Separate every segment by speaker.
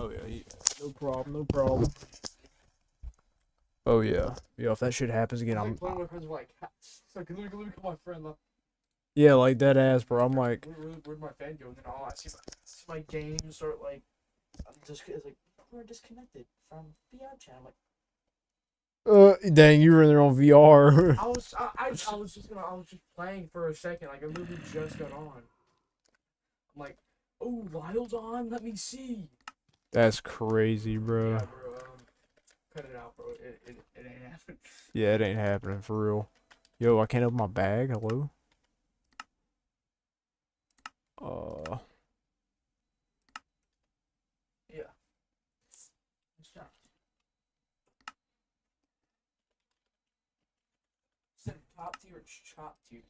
Speaker 1: Oh yeah, no problem, no problem. Oh yeah, yeah. If that shit happens again,
Speaker 2: Like, one of my friends were like, it's like, let me call my friend. Like,
Speaker 1: yeah, like that ass, bro. I'm like,
Speaker 2: where'd my fan go? And then I see my game start like, it's like, we're disconnected from VR chat. I'm like,
Speaker 1: dang, you were in there on VR.
Speaker 2: I was just playing for a second. Like, I literally just got on. I'm like, oh, Lyle's on. Let me see.
Speaker 1: That's crazy, bro.
Speaker 2: Yeah, bro. Cut it out, bro. It ain't happening.
Speaker 1: Yeah, it ain't happening for real. Yo, I can't open my bag. Hello. Uh,
Speaker 2: Yeah. It's not. Instead of top tier, it's chop tier.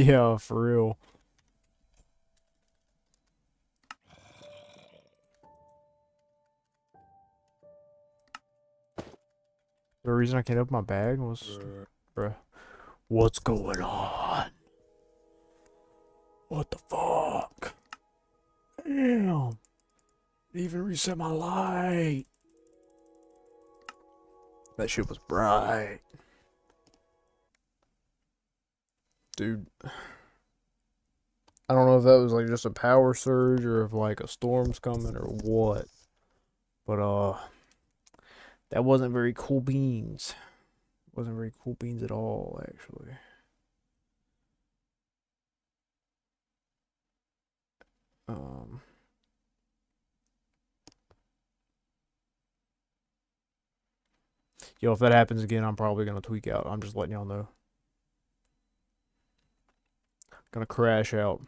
Speaker 1: yeah, for real. The reason I can't open my bag was, bruh. What's going on? What the fuck? Damn. It even reset my light. That shit was bright. Dude. I don't know if that was like just a power surge or if like a storm's coming or what. But that wasn't very cool beans. Wasn't very cool beans at all, actually. Um Yo, if that happens again, I'm probably gonna tweak out. I'm just letting y'all know. Gonna crash out.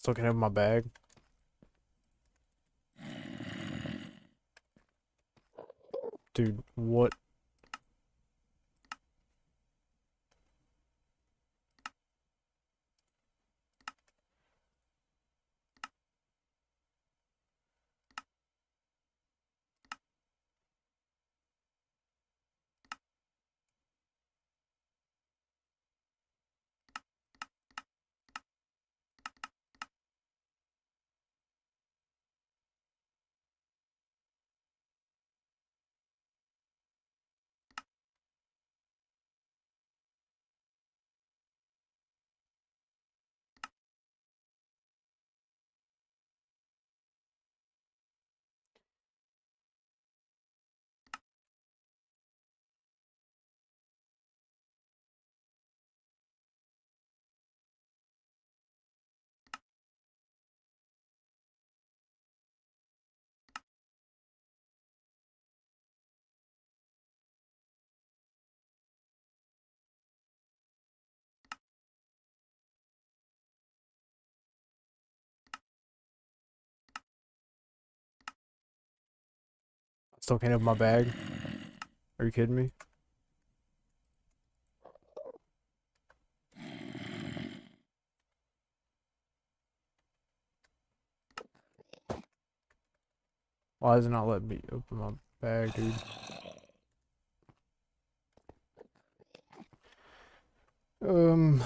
Speaker 1: Still can have my bag. Dude, what? Still can't have my bag. Are you kidding me? Why does it not let me open my bag, dude? Um,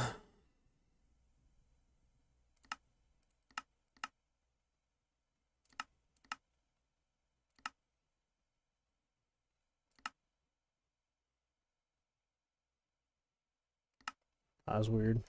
Speaker 1: that was weird.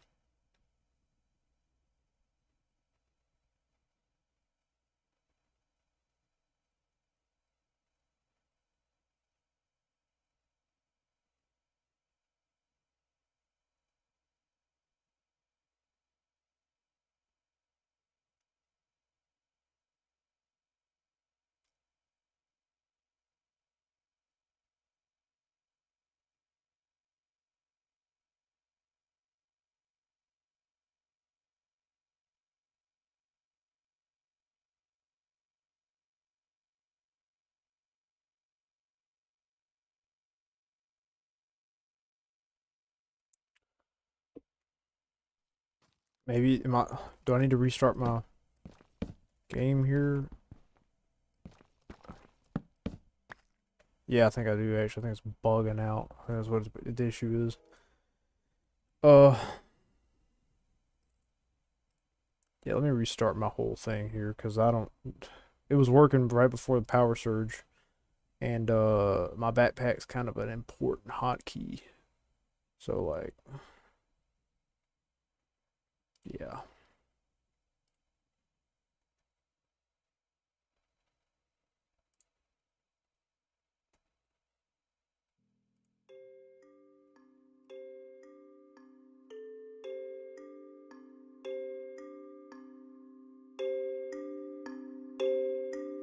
Speaker 1: Maybe do I need to restart my game here? Yeah, I think I do actually. I think it's bugging out. I think that's what the issue is. Uh, yeah, let me restart my whole thing here because I don't. It was working right before the power surge, and my backpack's kind of an important hotkey. So like, yeah.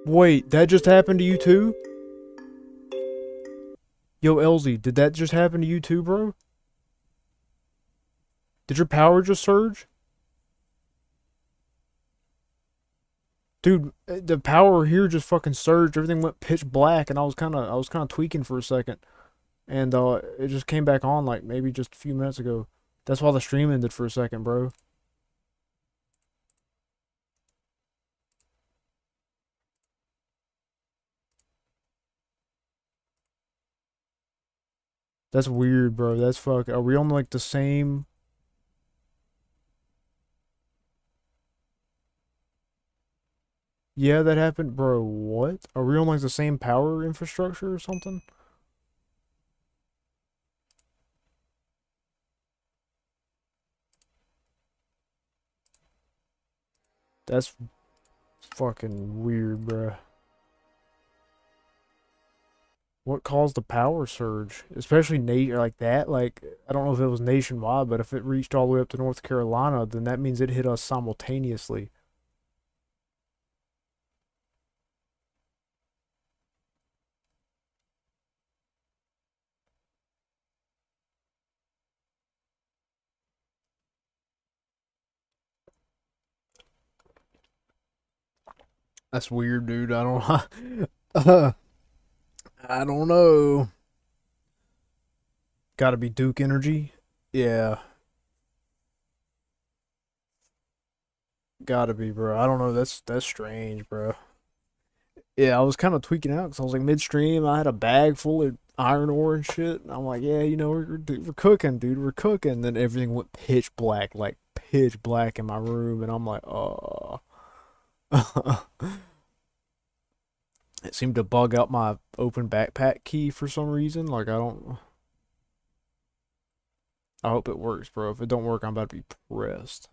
Speaker 1: Wait, that just happened to you too? Yo, LZ, did that just happen to you too, bro? Did your power just surge? Dude, the power here just fucking surged. Everything went pitch black, and I was kind of tweaking for a second, and it just came back on like maybe just a few minutes ago. That's why the stream ended for a second, bro. That's weird, bro. That's fuck. Are we on like the same? Yeah, that happened, bro. What? Are we on like the same power infrastructure or something? That's fucking weird, bro. What caused the power surge? Especially like that. Like I don't know if it was nationwide, but if it reached all the way up to North Carolina, then that means it hit us simultaneously. That's weird, dude. I don't. I don't know. Got to be Duke Energy. Yeah, gotta be, bro. I don't know. That's strange, bro. Yeah, I was kind of tweaking out because I was like midstream. I had a bag full of iron ore and shit. And I'm like, yeah, we're cooking, dude. We're cooking. Then everything went pitch black, like pitch black in my room, and I'm like, oh. It seemed to bug out my open backpack key for some reason. Like I don't. I hope it works, bro. If it don't work, I'm about to be pressed.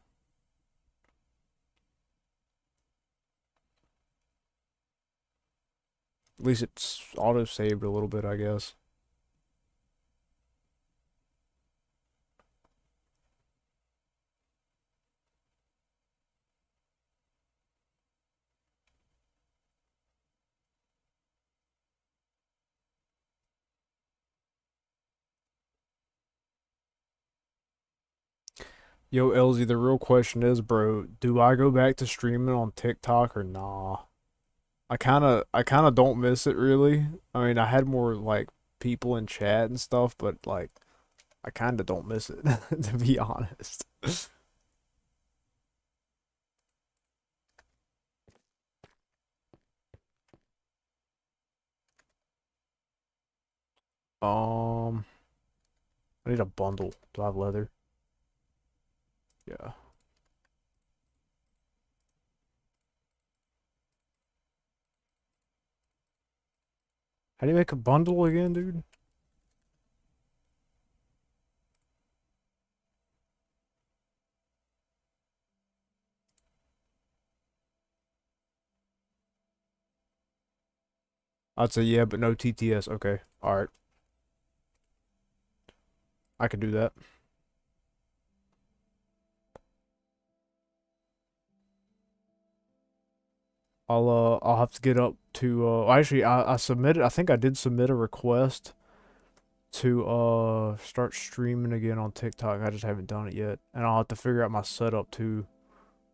Speaker 1: At least it's auto saved a little bit, I guess. Yo, LZ, the real question is, bro, do I go back to streaming on TikTok or nah? I kind of don't miss it really. I mean, I had more like people in chat and stuff, but like I kind of don't miss it to be honest. Um, I need a bundle. Do I have leather? Yeah. How do you make a bundle again, dude? I'd say yeah, but no TTS. Okay. All right. I could do that. I'll have to get up to actually I submitted I think I did submit a request to start streaming again on TikTok. I just haven't done it yet. And I'll have to figure out my setup too.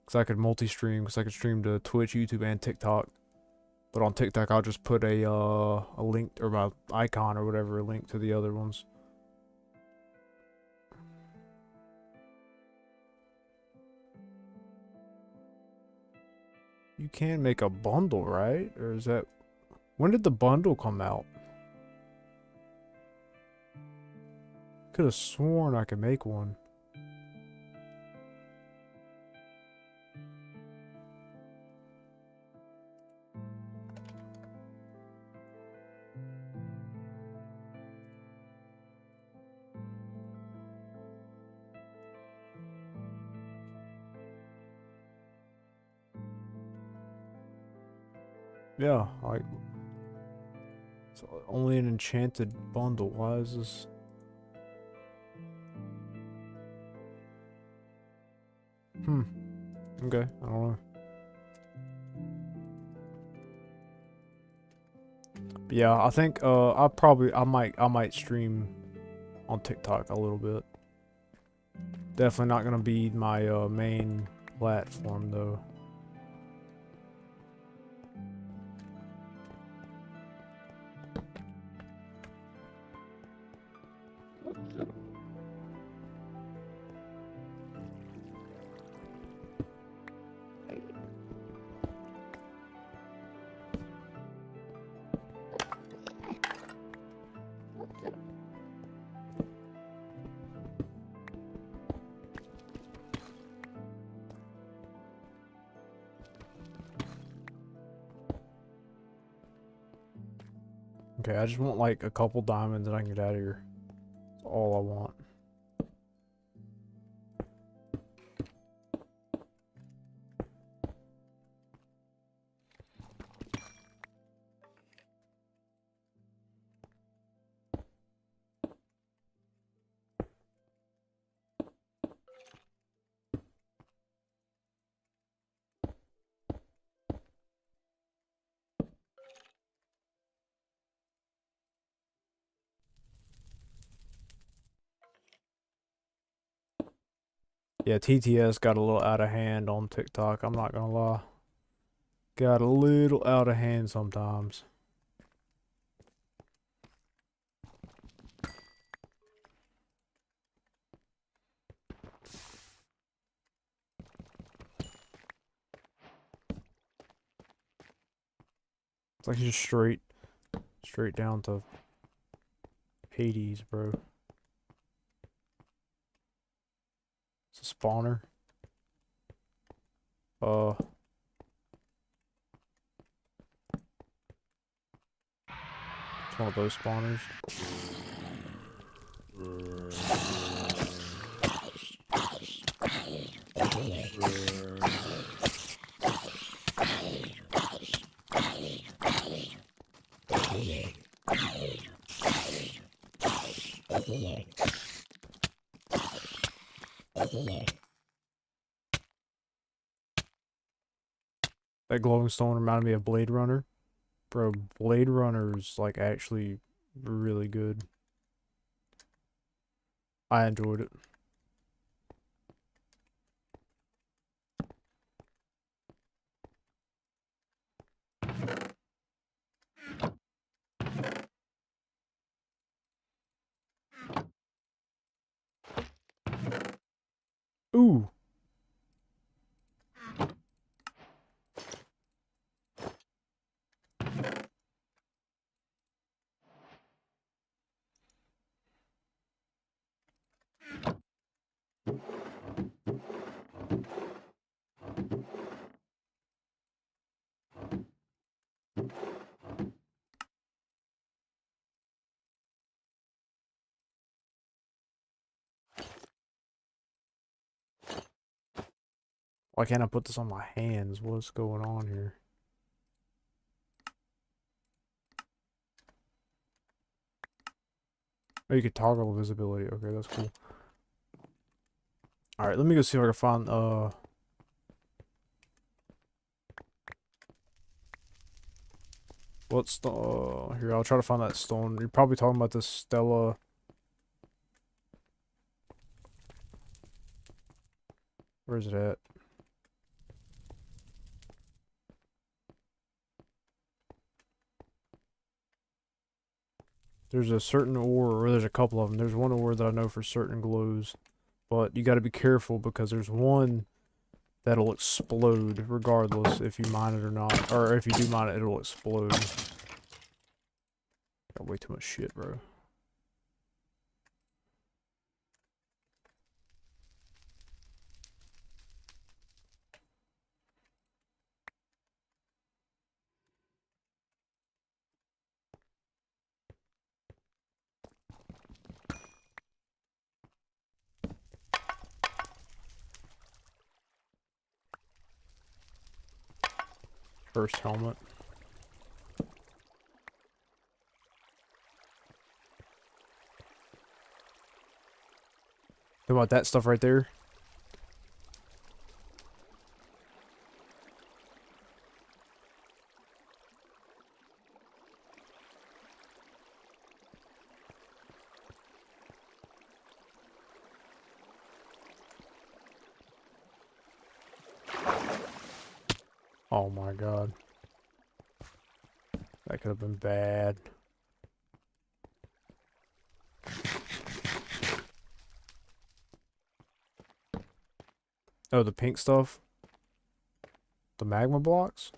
Speaker 1: Cause I could multi-stream because I could stream to Twitch, YouTube, and TikTok. But on TikTok I'll just put a link or my icon or whatever, a link to the other ones. You can make a bundle, right? Or is that... When did the bundle come out? Could have sworn I could make one. Yeah, like... It's only an enchanted bundle. Why is this... Okay, I don't know. But yeah, I think I might stream on TikTok a little bit. Definitely not gonna be my main platform though. Okay, I just want like a couple diamonds and I can get out of here. That's all I want. Yeah, TTS got a little out of hand on TikTok, I'm not gonna lie. Got a little out of hand sometimes. It's like just straight down to Hades, bro. It's a spawner. It's one of those spawners. That glowing stone reminded me of Blade Runner. Bro, Blade Runner's like actually really good. I enjoyed it. Ooh. Why can't I put this on my hands? What's going on here? Oh, you could toggle visibility. Okay, that's cool. Alright, let me go see if I can find, what's the, here, I'll try to find that stone. You're probably talking about this Stella. Where's it at? There's a certain ore, or there's a couple of them. There's one ore that I know for certain glows. But you gotta be careful because there's one that'll explode regardless if you mine it or not. Or if you do mine it, it'll explode. Got way too much shit, bro. First helmet. Think about that stuff right there. Oh my god. That could have been bad. Oh, the pink stuff? The magma blocks?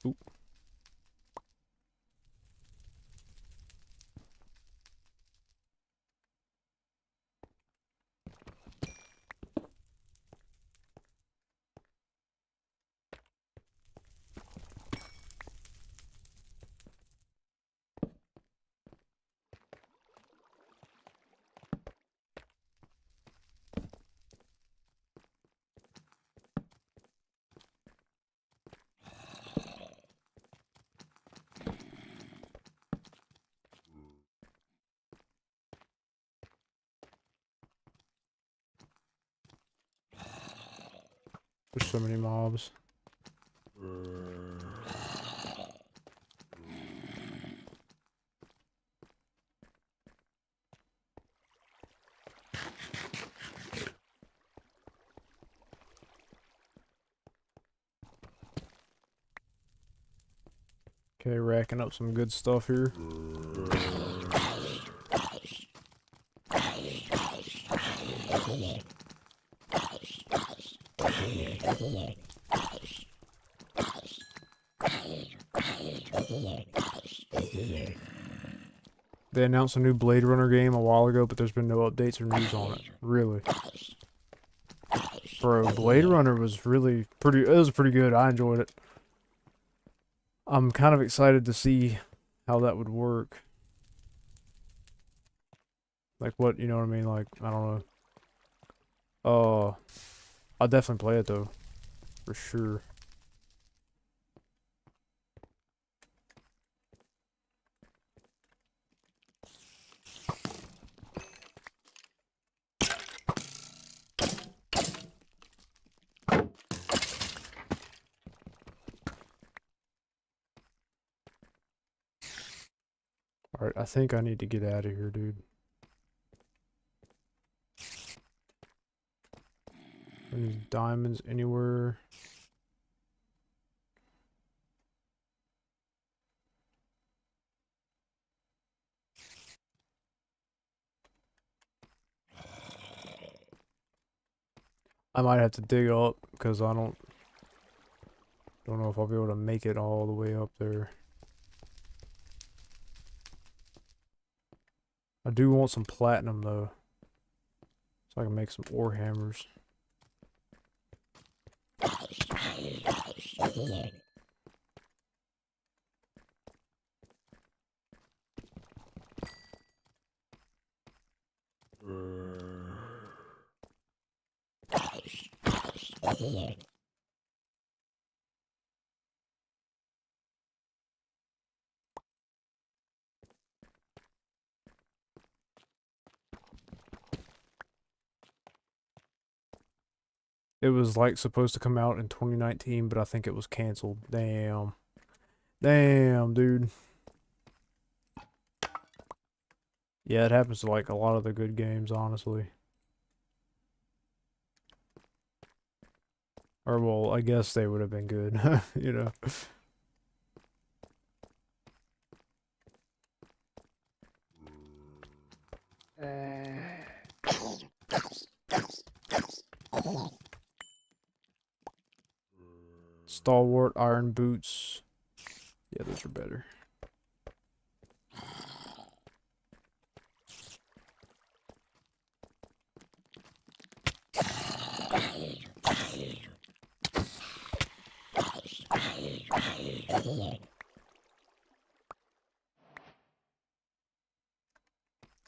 Speaker 1: Oop. There's so many mobs. Okay, racking up some good stuff here. They announced a new Blade Runner game a while ago, but there's been no updates or news on it. Really. Bro, Blade Runner was really pretty, it was pretty good. I enjoyed it. I'm kind of excited to see how that would work. Like what, you know what I mean? Like, I don't know. I'll definitely play it though. For sure. Alright, I think I need to get out of here, dude. Any diamonds anywhere? I might have to dig up because I don't know if I'll be able to make it all the way up there. I do want some platinum though, so I can make some ore hammers. It was like supposed to come out in 2019, but I think it was canceled. Damn. Damn, dude. Yeah, it happens to like a lot of the good games, honestly. Or well, I guess they would have been good, you know. Stalwart, iron boots. Yeah, those are better.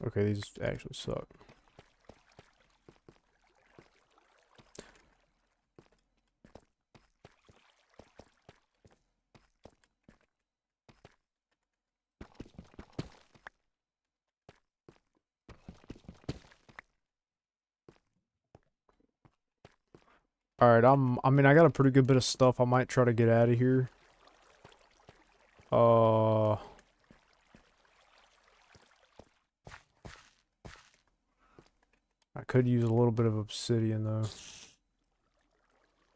Speaker 1: Okay, these actually suck. Alright, I mean, I got a pretty good bit of stuff. I might try to get out of here. I could use a little bit of obsidian, though. Is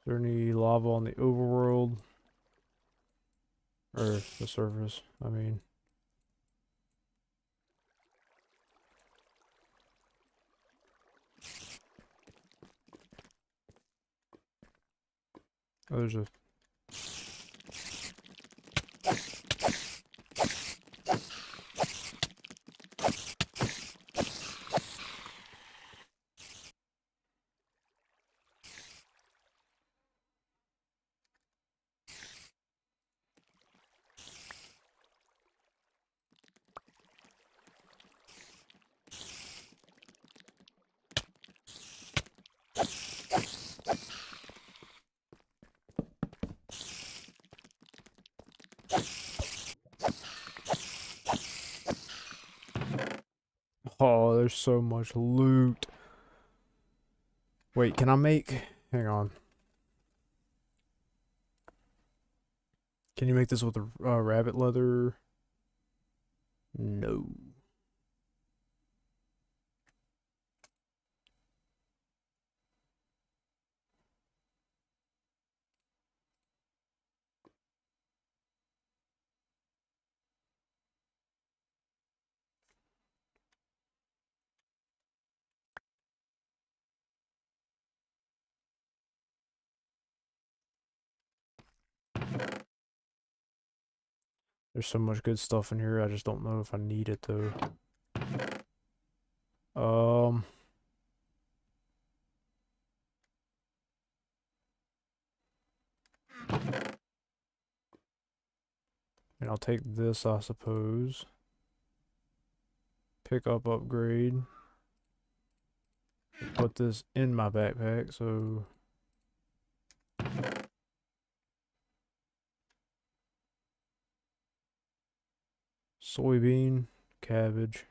Speaker 1: there any lava on the overworld? Or the surface, I mean. Oh, there's a... Oh, there's so much loot. Wait, can I make... Hang on. Can you make this with a rabbit leather? No. There's so much good stuff in here, I just don't know if I need it, though. Um... And I'll take this, I suppose. Pick up upgrade. Put this in my backpack, so... Soybean, cabbage.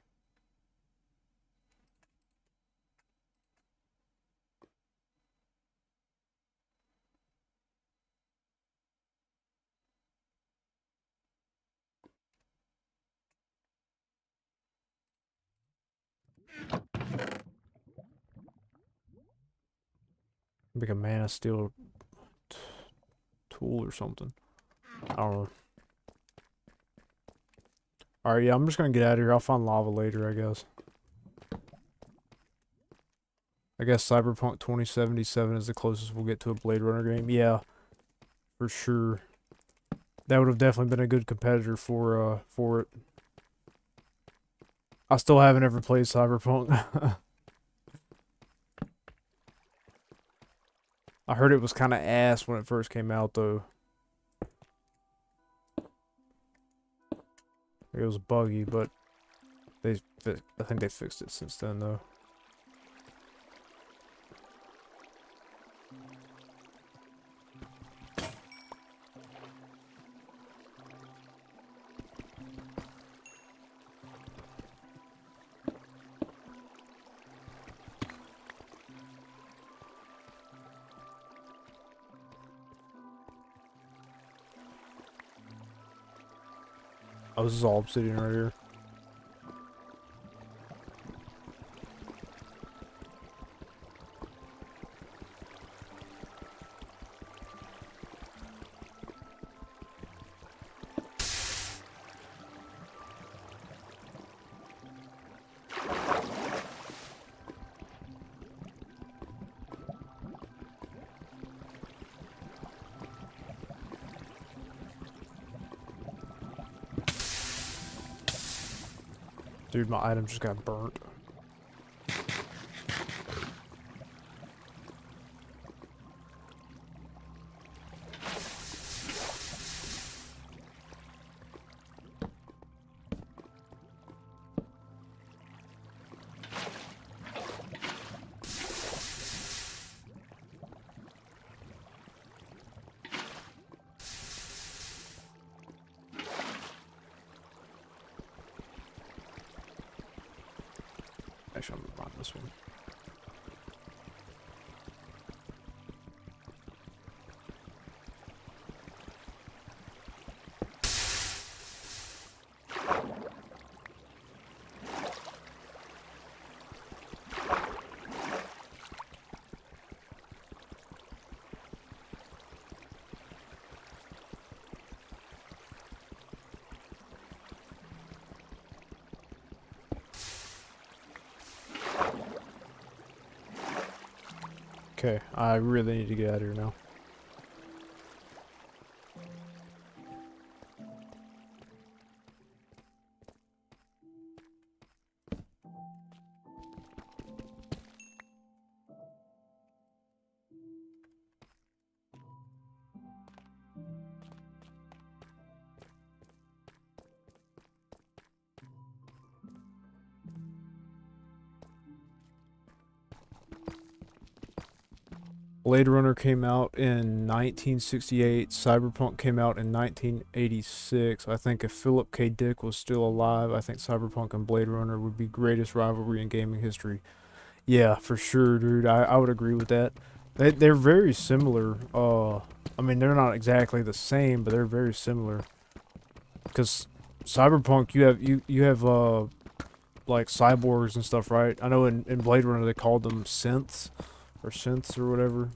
Speaker 1: Make a mana steel tool or something. I don't know. Alright, yeah, I'm just gonna get out of here. I'll find lava later, I guess. I guess Cyberpunk 2077 is the closest we'll get to a Blade Runner game. Yeah, for sure. That would have definitely been a good competitor for it. I still haven't ever played Cyberpunk. I heard it was kind of ass when it first came out, though. It was buggy, but I think they fixed it since then, though. Oh, this is all obsidian right here. Dude, my item just got burnt. Actually, I'm gonna run this one. Okay, I really need to get out of here now. Blade Runner came out in 1968. Cyberpunk came out in 1986. I think if Philip K. Dick was still alive, I think Cyberpunk and Blade Runner would be greatest rivalry in gaming history. Yeah, for sure, dude. I would agree with that. They're very similar. I mean, they're not exactly the same, but they're very similar. Because Cyberpunk, you have like cyborgs and stuff, right? I know in Blade Runner they called them synths or whatever.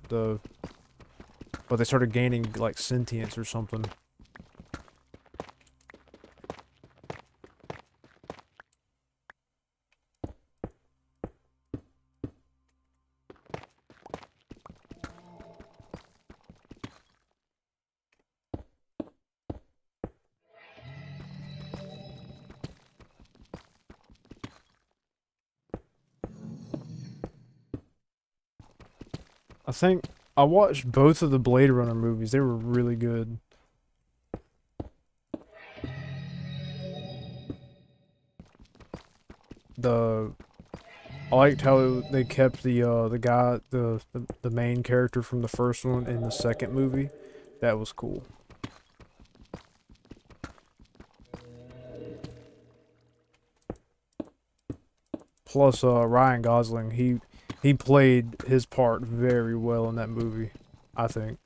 Speaker 1: But they started gaining like sentience or something. I think I watched both of the Blade Runner movies. They were really good. The I liked how they kept the guy the main character from the first one in the second movie. That was cool. Plus Ryan Gosling, he played his part very well in that movie, I think.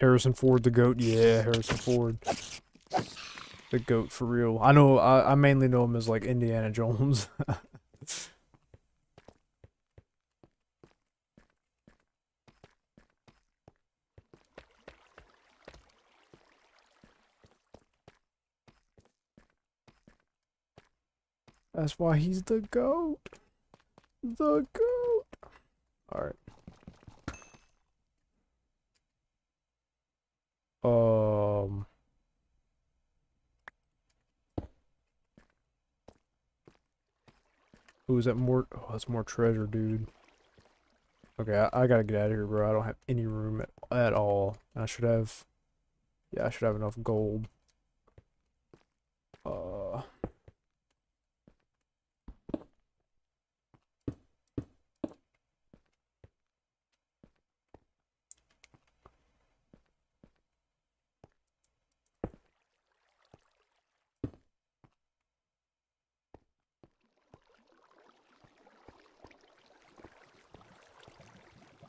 Speaker 1: Harrison Ford, the GOAT. Yeah, Harrison Ford, the GOAT for real. I mainly know him as like Indiana Jones. That's why he's the GOAT. The GOAT. Alright. Um. Ooh, is that more? Oh, that's more treasure, dude. Okay, I gotta get out of here, bro. I don't have any room at all. I should have. Yeah, I should have enough gold. Uh.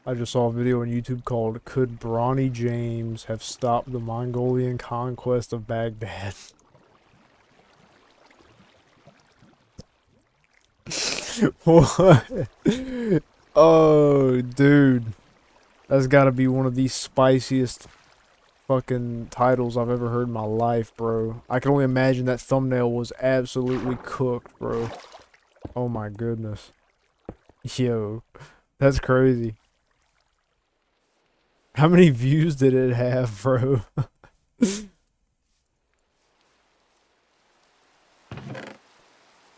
Speaker 1: I just saw a video on YouTube called "Could Bronny James Have Stopped the Mongolian Conquest of Baghdad?" What? Oh, dude. That's gotta be one of the spiciest fucking titles I've ever heard in my life, bro. I can only imagine that thumbnail was absolutely cooked, bro. Oh my goodness. Yo, that's crazy. How many views did it have, bro?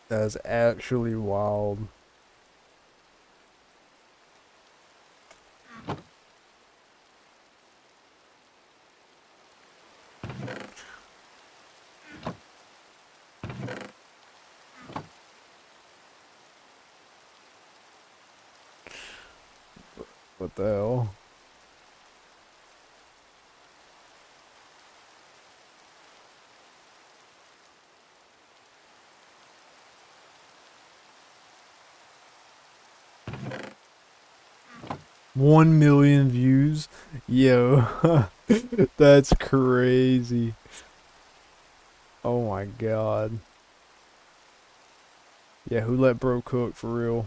Speaker 1: That's actually wild. What the hell? One million views? Yo, that's crazy. Oh my god. Yeah, who let bro cook for real?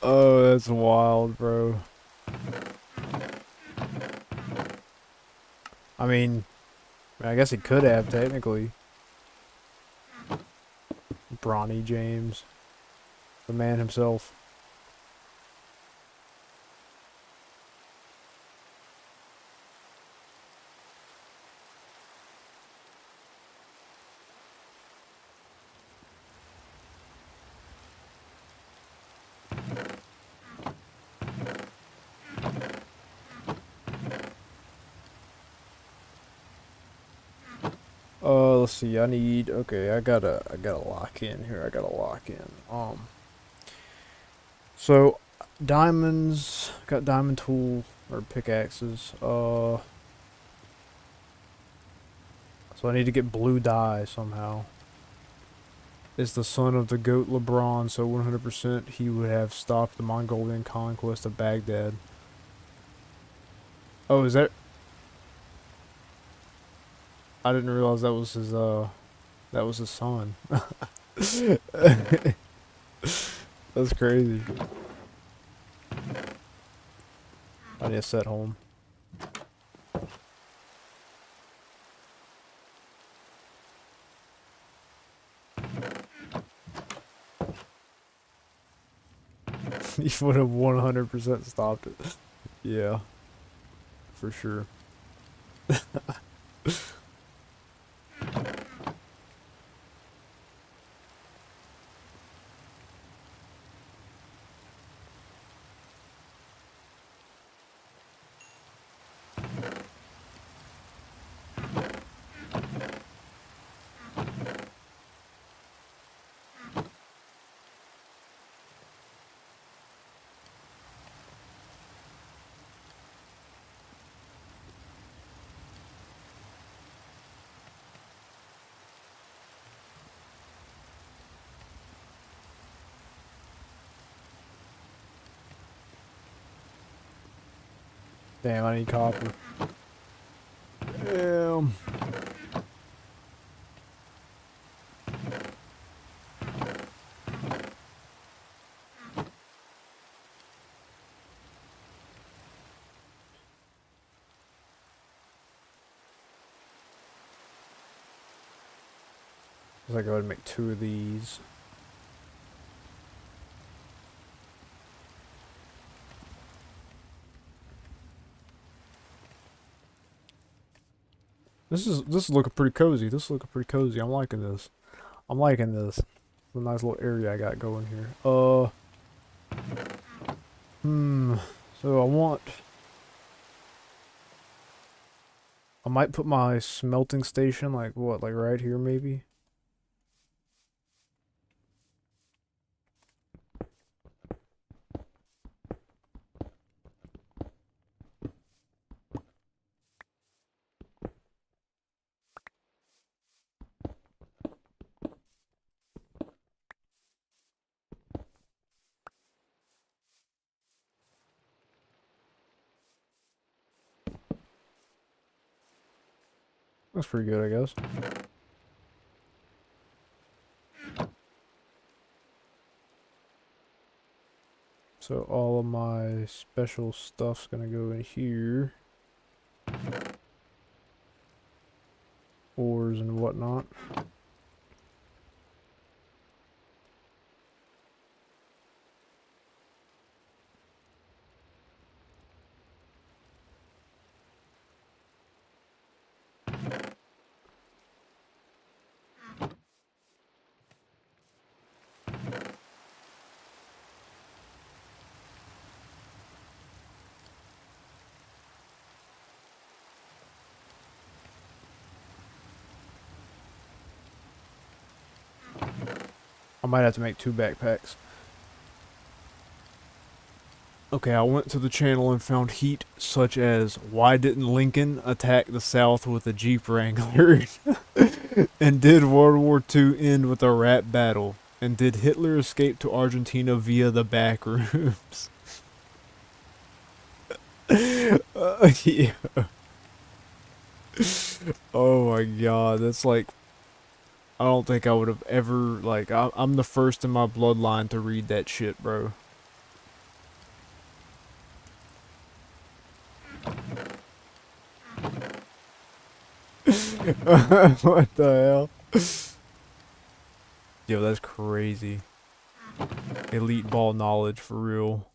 Speaker 1: Oh, that's wild, bro. I mean, I guess he could have technically. Bronny James, the man himself. Let's see. Okay, I gotta lock in here. I gotta lock in. So diamonds, got diamond tool or pickaxes. So I need to get blue dye somehow. Is the son of the goat LeBron, so 100% he would have stopped the Mongolian conquest of Baghdad. Oh, is that? I didn't realize that was his son. That's crazy. I need to set home. He would have 100% stopped it. Yeah, for sure. Damn, I need copper. Damn. Guess I go ahead and make 2 of these. This is looking pretty cozy. This is looking pretty cozy. I'm liking this. I'm liking this. It's a nice little area I got going here. Hmm. So I might put my smelting station like what, like right here maybe? That's pretty good, I guess. So all of my special stuff's gonna go in here. Ores and whatnot. I might have to make 2 backpacks. Okay, I went to the channel and found heat such as why didn't Lincoln attack the South with a Jeep Wrangler? And did World War II end with a rap battle? And did Hitler escape to Argentina via the back rooms? Yeah. Oh my god, that's like, I don't think I would have ever, like, I'm the first in my bloodline to read that shit, bro. What the hell? Yo, that's crazy. Elite ball knowledge for real.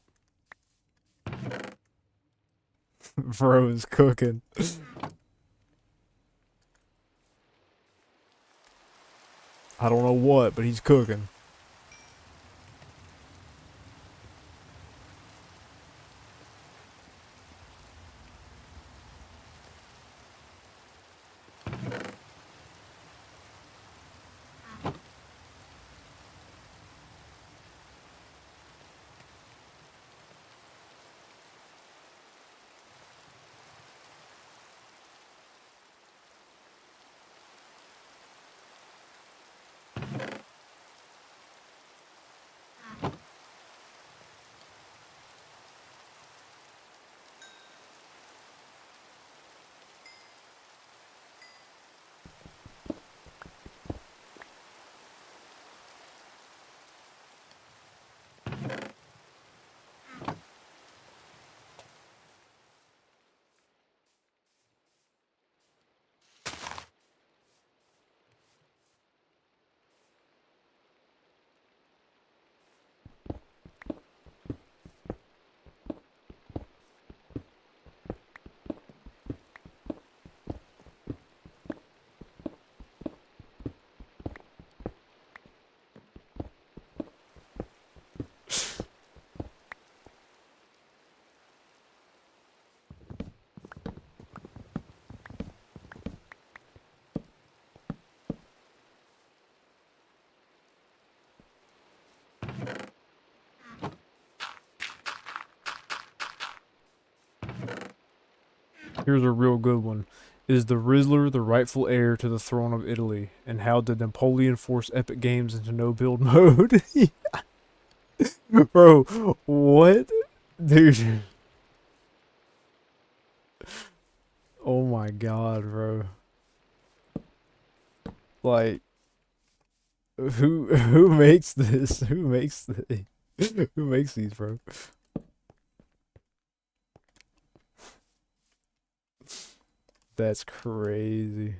Speaker 1: Bro is cooking. I don't know what, but he's cooking. Here's a real good one. Is the Rizzler the rightful heir to the throne of Italy? And how did Napoleon force Epic Games into no-build mode? Bro, what? Dude. Oh my god, bro. Like, who makes this? Who makes the who makes these, bro? That's crazy.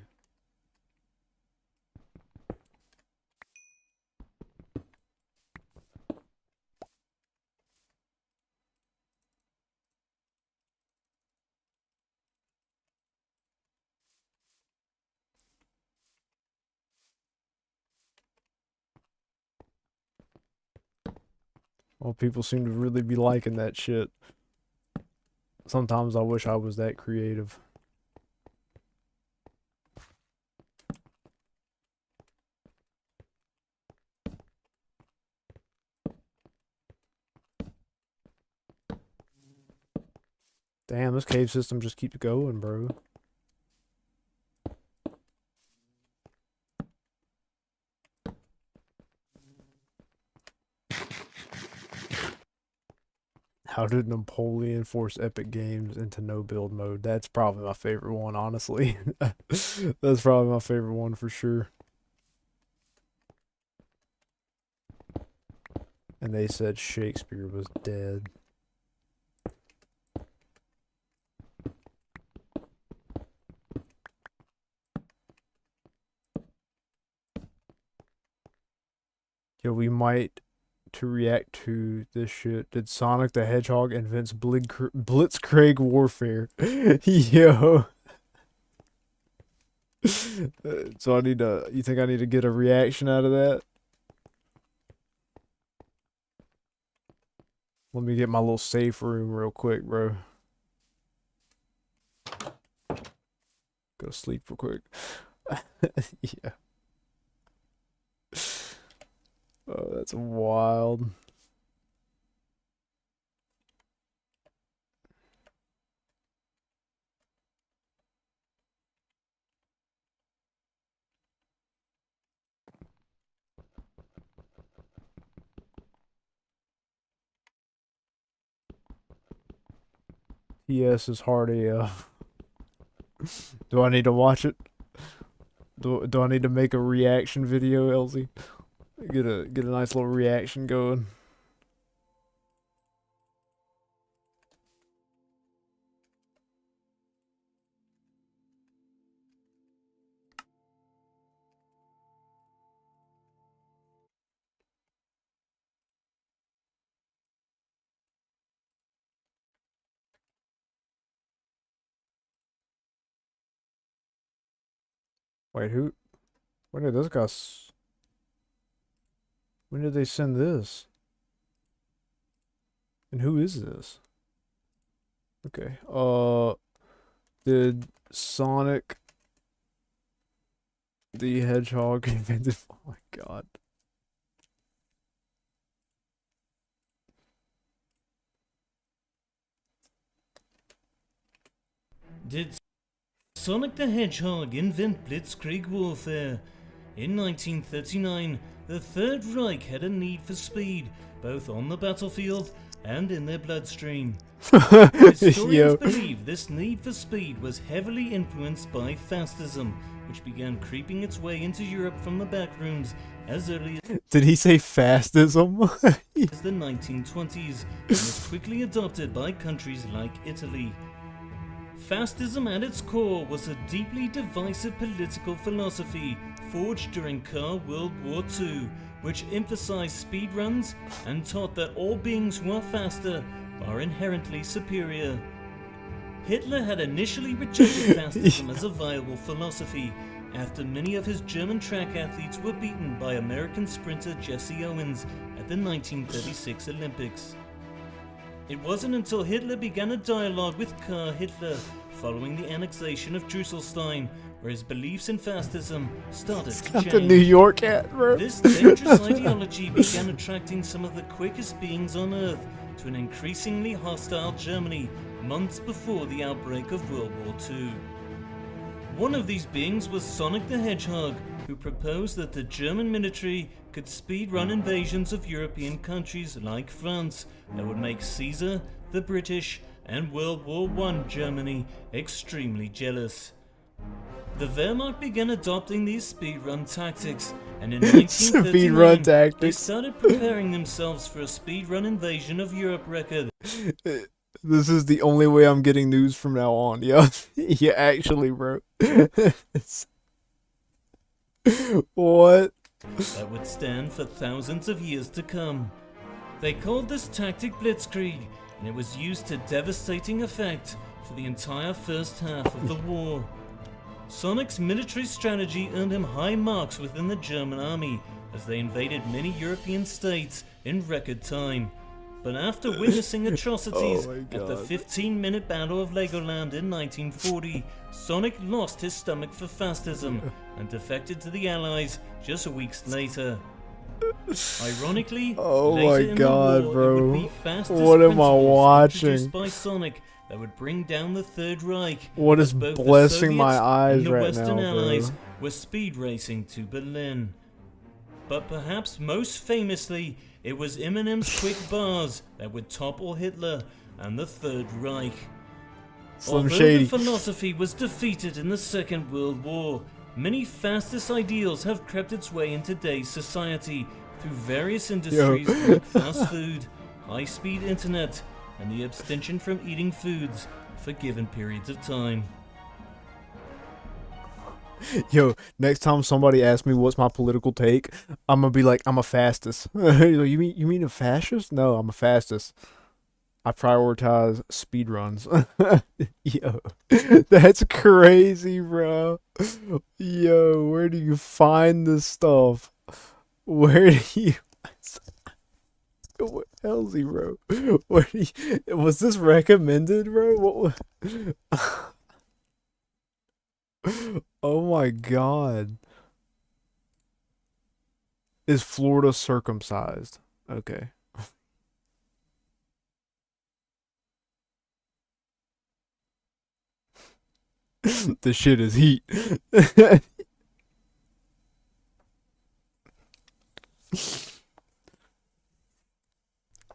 Speaker 1: Well, people seem to really be liking that shit. Sometimes I wish I was that creative. Damn, this cave system just keeps going, bro. How did Napoleon force Epic Games into no build mode? That's probably my favorite one, honestly. That's probably my favorite one for sure. And they said Shakespeare was dead. Yo, we might to react to this shit. Did Sonic the Hedgehog invents Blitzkrieg warfare? Yo. So I need to. You think I need to get a reaction out of that? Let me get my little safe room real quick, bro. Go sleep real quick. Yeah. Oh, that's wild. TS is hard AF. Do I need to watch it? Do I need to make a reaction video, Elsie? Get a nice little reaction going. Wait, who? When did this guy? When did they send this? And who is this? Okay. Did Sonic the Hedgehog invented? Oh my god.
Speaker 3: Did Sonic the Hedgehog invent Blitzkrieg warfare? In 1939, the Third Reich had a need for speed, both on the battlefield and in their bloodstream. Historians believe this need for speed was heavily influenced by fascism, which began creeping its way into Europe from the backrooms as early
Speaker 1: Did he say fascism?
Speaker 3: as the 1920s, and was quickly adopted by countries like Italy. Fascism at its core was a deeply divisive political philosophy forged during Car World War II, which emphasized speedruns and taught that all beings who are faster are inherently superior. Hitler had initially rejected fascism as a viable philosophy, after many of his German track athletes were beaten by American sprinter Jesse Owens at the 1936 Olympics. It wasn't until Hitler began a dialogue with Karl Hitler following the annexation of Drusselstein, where his beliefs in fascism started to
Speaker 1: Got
Speaker 3: change.
Speaker 1: the New York hat, bro.
Speaker 3: This dangerous ideology began attracting some of the quickest beings on Earth to an increasingly hostile Germany months before the outbreak of World War II. One of these beings was Sonic the Hedgehog, who proposed that the German military could speedrun invasions of European countries like France that would make Caesar, the British, and World War I Germany extremely jealous. The Wehrmacht began adopting these speedrun tactics, and in 1939
Speaker 1: Speedrun
Speaker 3: they
Speaker 1: tactics.
Speaker 3: started preparing themselves for a speedrun invasion of Europe record.
Speaker 1: This is the only way I'm getting news from now on. Yeah, yeah, actually, bro. What?
Speaker 3: That would stand for thousands of years to come. They called this tactic Blitzkrieg, and it was used to devastating effect for the entire first half of the war. Sonic's military strategy earned him high marks within the German army as they invaded many European states in record time. But after witnessing atrocities
Speaker 1: Oh my
Speaker 3: at the
Speaker 1: God.
Speaker 3: 15-minute Battle of Legoland in 1940, Sonic lost his stomach for fascism and defected to the Allies just weeks later. Ironically,
Speaker 1: Oh
Speaker 3: later
Speaker 1: my
Speaker 3: in
Speaker 1: God,
Speaker 3: the war,
Speaker 1: bro.
Speaker 3: it would be fastest
Speaker 1: What am I
Speaker 3: principles
Speaker 1: watching?
Speaker 3: introduced by Sonic that would bring down the Third Reich.
Speaker 1: What
Speaker 3: as
Speaker 1: is
Speaker 3: both the
Speaker 1: blessing my
Speaker 3: Soviets
Speaker 1: eyes
Speaker 3: and the
Speaker 1: right
Speaker 3: Western
Speaker 1: now,
Speaker 3: Allies
Speaker 1: bro?
Speaker 3: were speed racing to Berlin. But perhaps most famously, it was Eminem's quick bars that would topple Hitler and the Third Reich.
Speaker 1: Slim
Speaker 3: Although
Speaker 1: Shady.
Speaker 3: the philosophy was defeated in the Second World War, many fastest ideals have crept its way in today's society through various industries like fast food, high-speed internet, and the abstention from eating foods for given periods of time.
Speaker 1: Yo, next time somebody asks me what's my political take, I'm gonna be like, I'm a fastest. You mean a fascist? No, I'm a fastest. I prioritize speed runs. Yo, that's crazy, bro. Yo, where do you find this stuff? Where do you? What hell's he, bro? Where do you, was this recommended, bro? Oh my god. Is Florida circumcised? Okay. The shit is heat.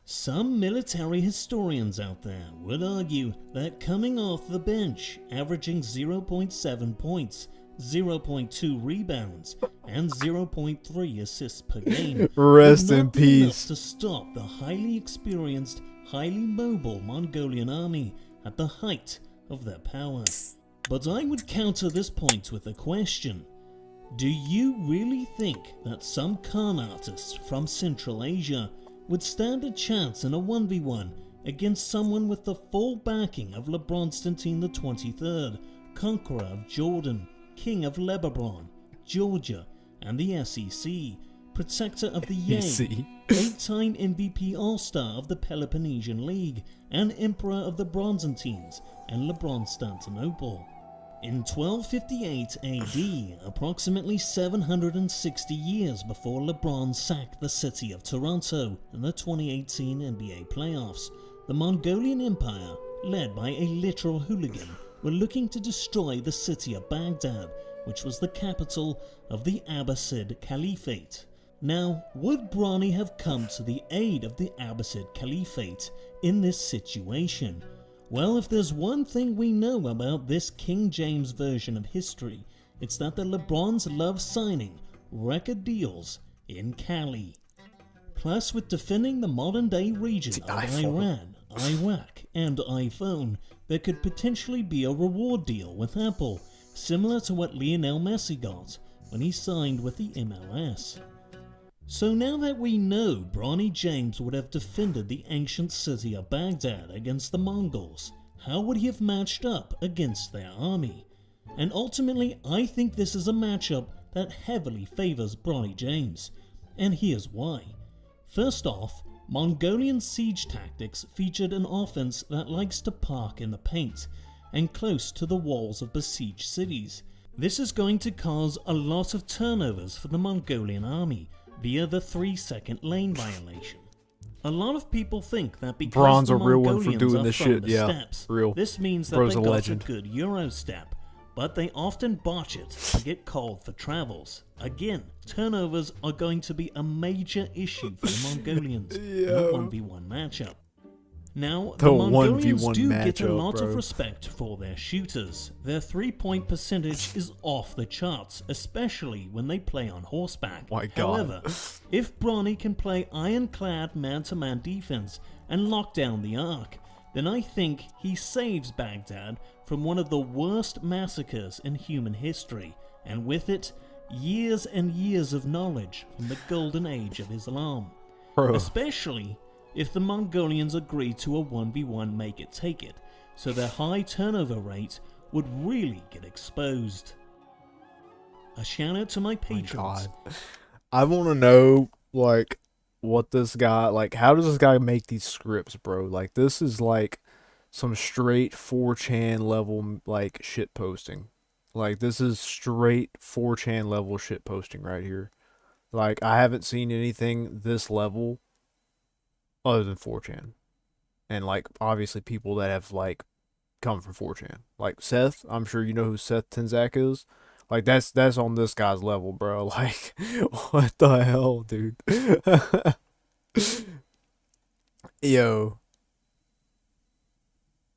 Speaker 3: Some military historians out there would argue that coming off the bench, averaging 0.7 points, 0.2 rebounds, and 0.3 assists per game
Speaker 1: Rest
Speaker 3: would
Speaker 1: in
Speaker 3: not be enough
Speaker 1: peace.
Speaker 3: to stop the highly experienced, highly mobile Mongolian army at the height of their power. But I would counter this point with a question. Do you really think that some con artists from Central Asia would stand a chance in a 1v1 against someone with the full backing of LeBronstantine XXIII, conqueror of Jordan, king of Lebanon, Georgia, and the SEC, protector of the Yang, 8-time MVP All-Star of the Peloponnesian League, and emperor of the Bronzantines and LeBronstantinople? In 1258 AD, approximately 760 years before LeBron sacked the city of Toronto in the 2018 NBA playoffs, the Mongolian Empire, led by a literal hooligan, were looking to destroy the city of Baghdad, which was the capital of the Abbasid Caliphate. Now, would Bronny have come to the aid of the Abbasid Caliphate in this situation? Well, if there's one thing we know about this King James version of history, it's that the LeBrons love signing record deals in Cali. Plus, with defending the modern-day region of Iran, Iraq, and iPhone, there could potentially be a reward deal with Apple, similar to what Lionel Messi got when he signed with the MLS. So now that we know Bronny James would have defended the ancient city of Baghdad against the Mongols, how would he have matched up against their army? And ultimately, I think this is a matchup that heavily favors Bronny James, and here's why. First off, Mongolian siege tactics featured an offense that likes to park in the paint and close to the walls of besieged cities. This is going to cause a lot of turnovers for the Mongolian army via the 3-second lane violation. A lot of people think that because
Speaker 1: Bron's
Speaker 3: the
Speaker 1: a real one for
Speaker 3: Mongolians
Speaker 1: doing
Speaker 3: are
Speaker 1: this
Speaker 3: from
Speaker 1: shit,
Speaker 3: the
Speaker 1: yeah,
Speaker 3: steppes,
Speaker 1: real.
Speaker 3: this means that
Speaker 1: Bro's
Speaker 3: they
Speaker 1: a
Speaker 3: got
Speaker 1: legend.
Speaker 3: a good Euro step, but they often botch it to get called for travels. Again, turnovers are going to be a major issue for the Mongolians in a 1v1 matchup. Now, the Mongolians
Speaker 1: 1v1
Speaker 3: do get a
Speaker 1: matchup,
Speaker 3: lot
Speaker 1: bro.
Speaker 3: of respect for their shooters. Their 3-point percentage is off the charts, especially when they play on horseback.
Speaker 1: My God.
Speaker 3: However, if Bronny can play ironclad man-to-man defense and lock down the arc, then I think he saves Baghdad from one of the worst massacres in human history, and with it, years and years of knowledge from the golden age of Islam.
Speaker 1: Bro.
Speaker 3: Especially if the Mongolians agree to a 1v1 make-it-take-it, so their high turnover rate would really get exposed. A shout out to my
Speaker 1: My
Speaker 3: patrons.
Speaker 1: God. I want to know, like, what this guy, like, how does this guy make these scripts, bro? Like, this is, like, some straight 4chan level, like, shit posting. Like, this is straight 4chan level shit posting right here. Like, I haven't seen anything this level other than 4chan. And, like, obviously people that have, like, come from 4chan. Like, Seth, I'm sure you know who Seth Tenzak is. Like, that's on this guy's level, bro. Like, what the hell, dude? Yo.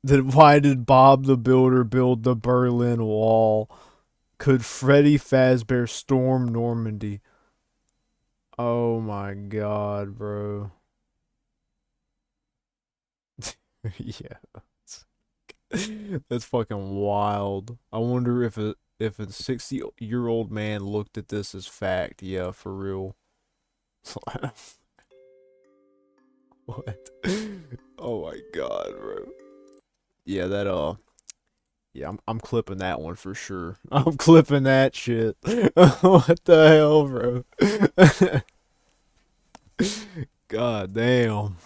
Speaker 1: Why did Bob the Builder build the Berlin Wall? Could Freddy Fazbear storm Normandy? Oh my god, bro. Yeah. That's fucking wild. I wonder if a 60-year-old man looked at this as fact. Yeah, for real. What? Oh my god, bro. Yeah, yeah, I'm clipping that one for sure. I'm clipping that shit. What the hell, bro? God damn.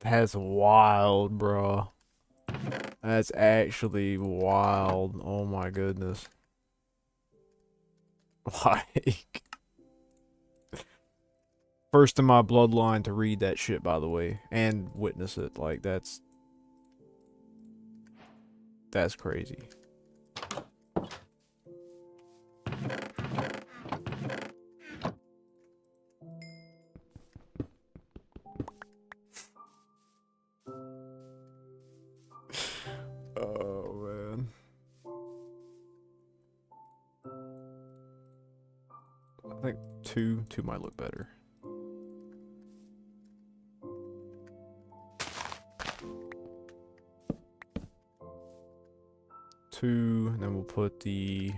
Speaker 1: That's wild, bro. That's actually wild. Oh my goodness. Like, first in my bloodline to read that shit, by the way, and witness it. Like, that's crazy. Oh man. I think two might look better. Two, and then we'll put the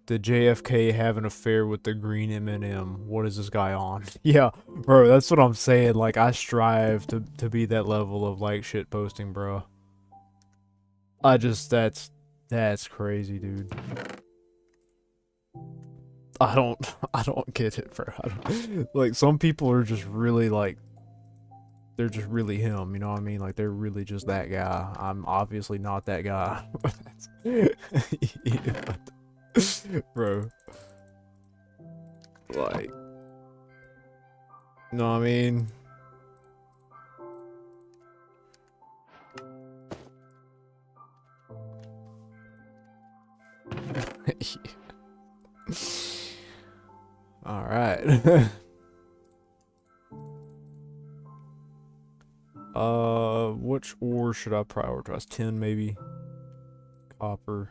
Speaker 1: JFK have an affair with the green M&M. What is this guy on? Yeah, bro, that's what I'm saying. Like, I strive to be that level of like shit posting, bro. I just that's crazy, dude. I don't get it, bro. Like, some people are just really like, they're just really him, you know what I mean? Like, they're really just that guy. I'm obviously not that guy. Yeah. Bro. Like, you know what I mean? Alright. Which ore should I prioritize? Tin, maybe? Copper.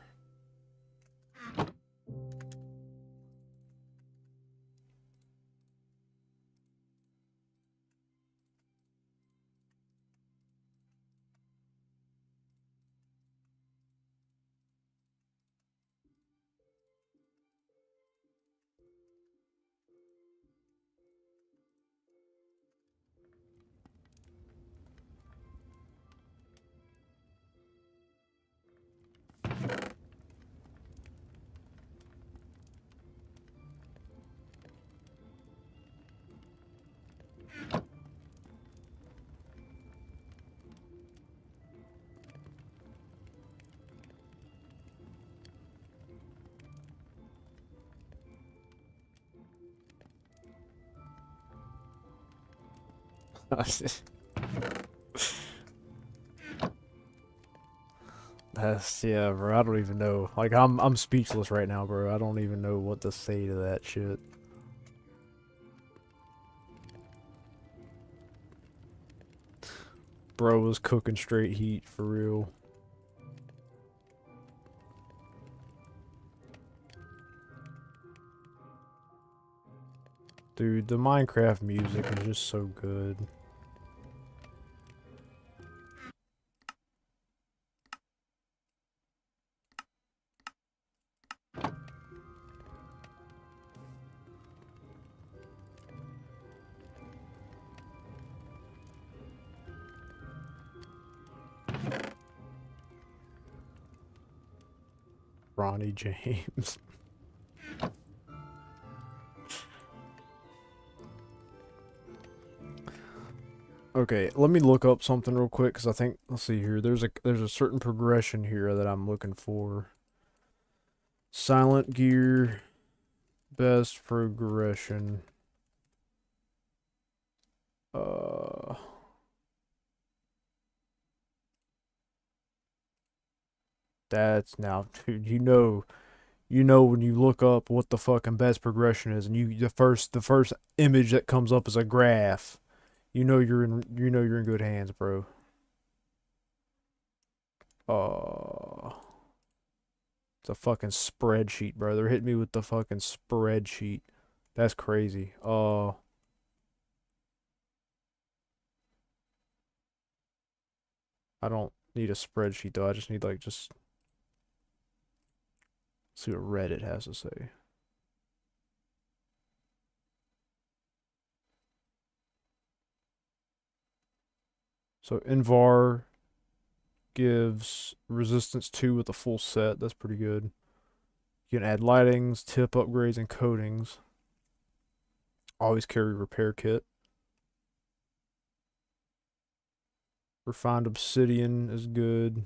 Speaker 1: That's, yeah, bro. I don't even know. Like, I'm speechless right now, bro. I don't even know what to say to that shit. Bro was cooking straight heat for real. Dude, the Minecraft music is just so good. Ronnie James. Okay, let me look up something real quick because I think, let's see here. There's a certain progression here that I'm looking for. Silent Gear best progression. That's now, dude, you know when you look up what the fucking best progression is, and the first image that comes up is a graph. You know you're in good hands, bro. It's a fucking spreadsheet, bro. They're hitting me with the fucking spreadsheet. That's crazy. I don't need a spreadsheet though. I just need like just see what Reddit has to say. So Invar gives resistance 2 with a full set. That's pretty good. You can add lightings, tip upgrades, and coatings. Always carry repair kit. Refined obsidian is good.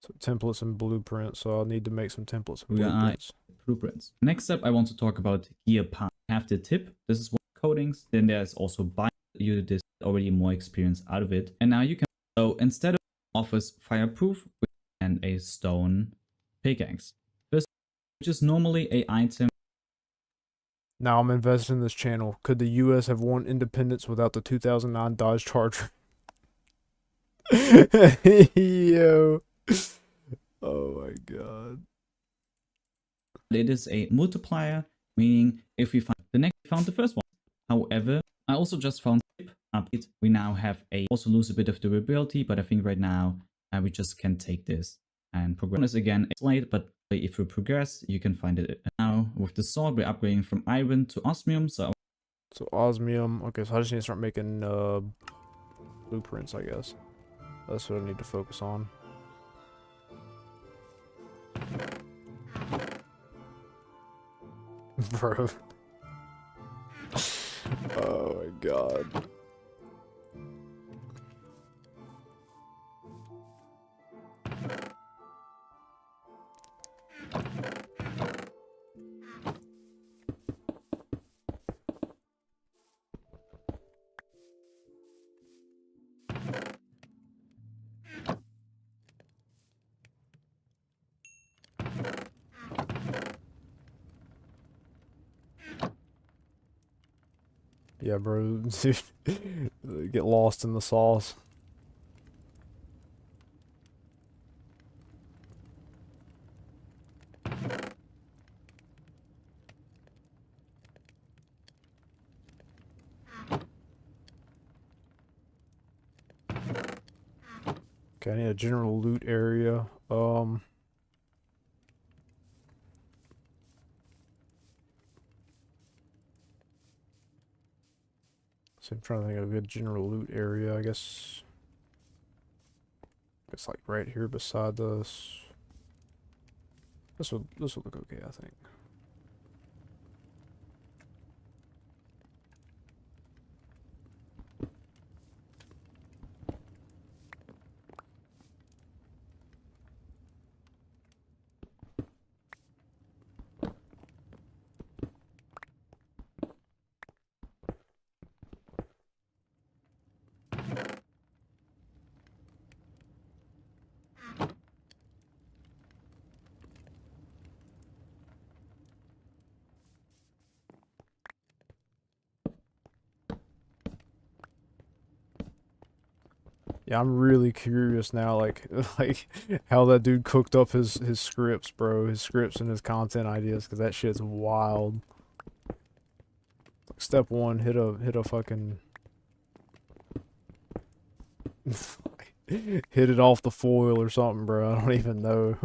Speaker 1: So templates and blueprints. So I'll need to make some templates and
Speaker 4: We are
Speaker 1: blueprints.
Speaker 4: blueprints. Next up, I want to talk about gear part. I have the tip. This is one coatings. Then there's also bind. You did already more experience out of it. And now you can, so instead of office fireproof and a stone pickaxe. First, which is normally a item.
Speaker 1: Now I'm invested in this channel. Could the U.S. have won independence without the 2009 Dodge Charger? Yo. Oh my god.
Speaker 4: It is a multiplier, meaning if we find the next, we found the first one. However, I also just found tip update. We now have also lose a bit of durability, but I think right now we just can take this and progress. This again, it's late, but if you progress, you can find it now. With the sword, we're upgrading from iron to osmium. So
Speaker 1: osmium. Okay, so I just need to start making blueprints, I guess. That's what I need to focus on. Bro. Oh my god. Yeah, bro. Get lost in the sauce. Okay, I need a general loot area. So I'm trying to think of a good general loot area. I guess it's like right here beside this. This will look okay, I think. Yeah, I'm really curious now, like like how that dude cooked up his scripts, bro. His scripts and his content ideas, because that shit's wild. Like, step one, hit a fucking hit it off the foil or something, bro. I don't even know.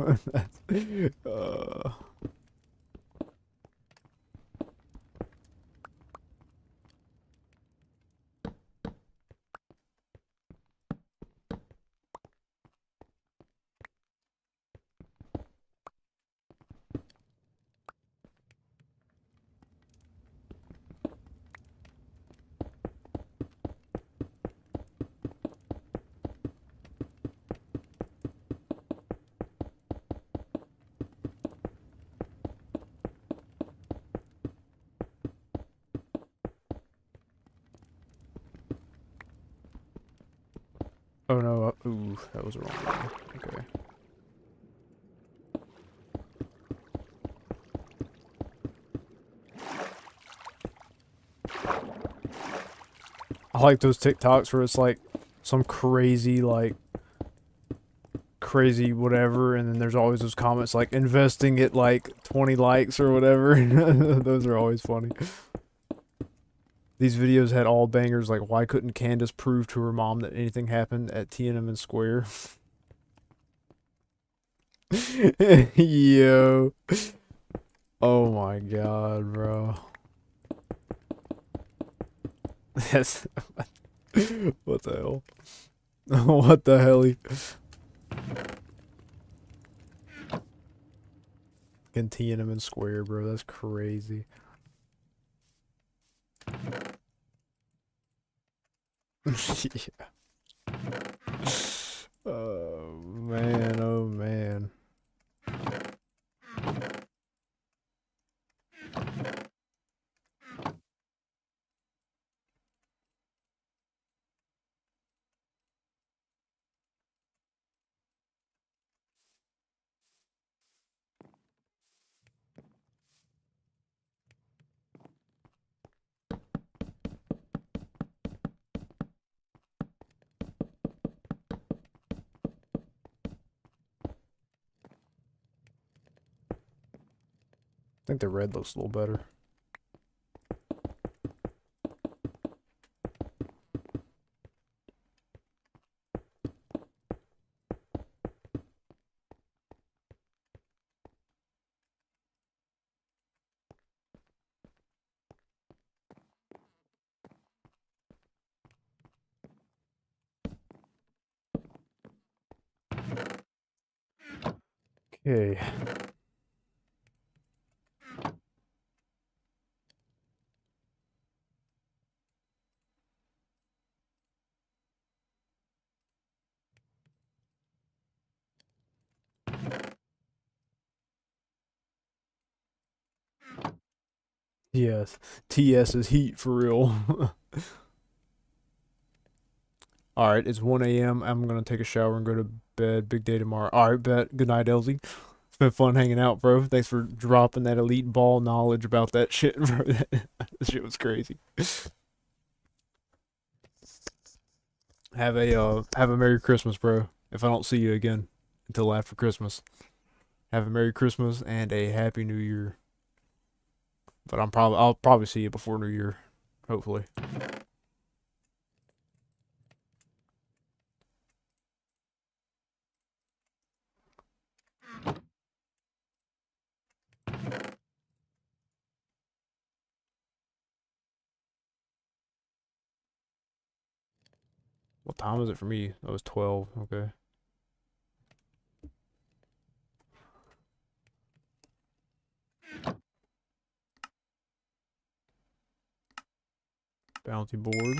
Speaker 1: Ooh, that was a wrong one. Okay. I like those TikToks where it's like some crazy, like, crazy whatever, and then there's always those comments like investing at like 20 likes or whatever. Those are always funny. These videos had all bangers like, why couldn't Candace prove to her mom that anything happened at Tiananmen Square? Yo. Oh my god, bro. That's what the hell? What the hell? In Tiananmen Square, bro. That's crazy. Yeah. Oh man, oh man. I think the red looks a little better. Okay. Yes. TS is heat for real. Alright, it's 1 a.m. I'm gonna take a shower and go to bed. Big day tomorrow. Alright, bet. Good night, Elsie. It's been fun hanging out, bro. Thanks for dropping that elite ball knowledge about that shit, bro. That shit was crazy. Have a Merry Christmas, bro. If I don't see you again until after Christmas. Have a Merry Christmas and a Happy New Year. But I'll probably see you before New Year. Hopefully. What time is it for me? That was 12. Okay. Bounty board.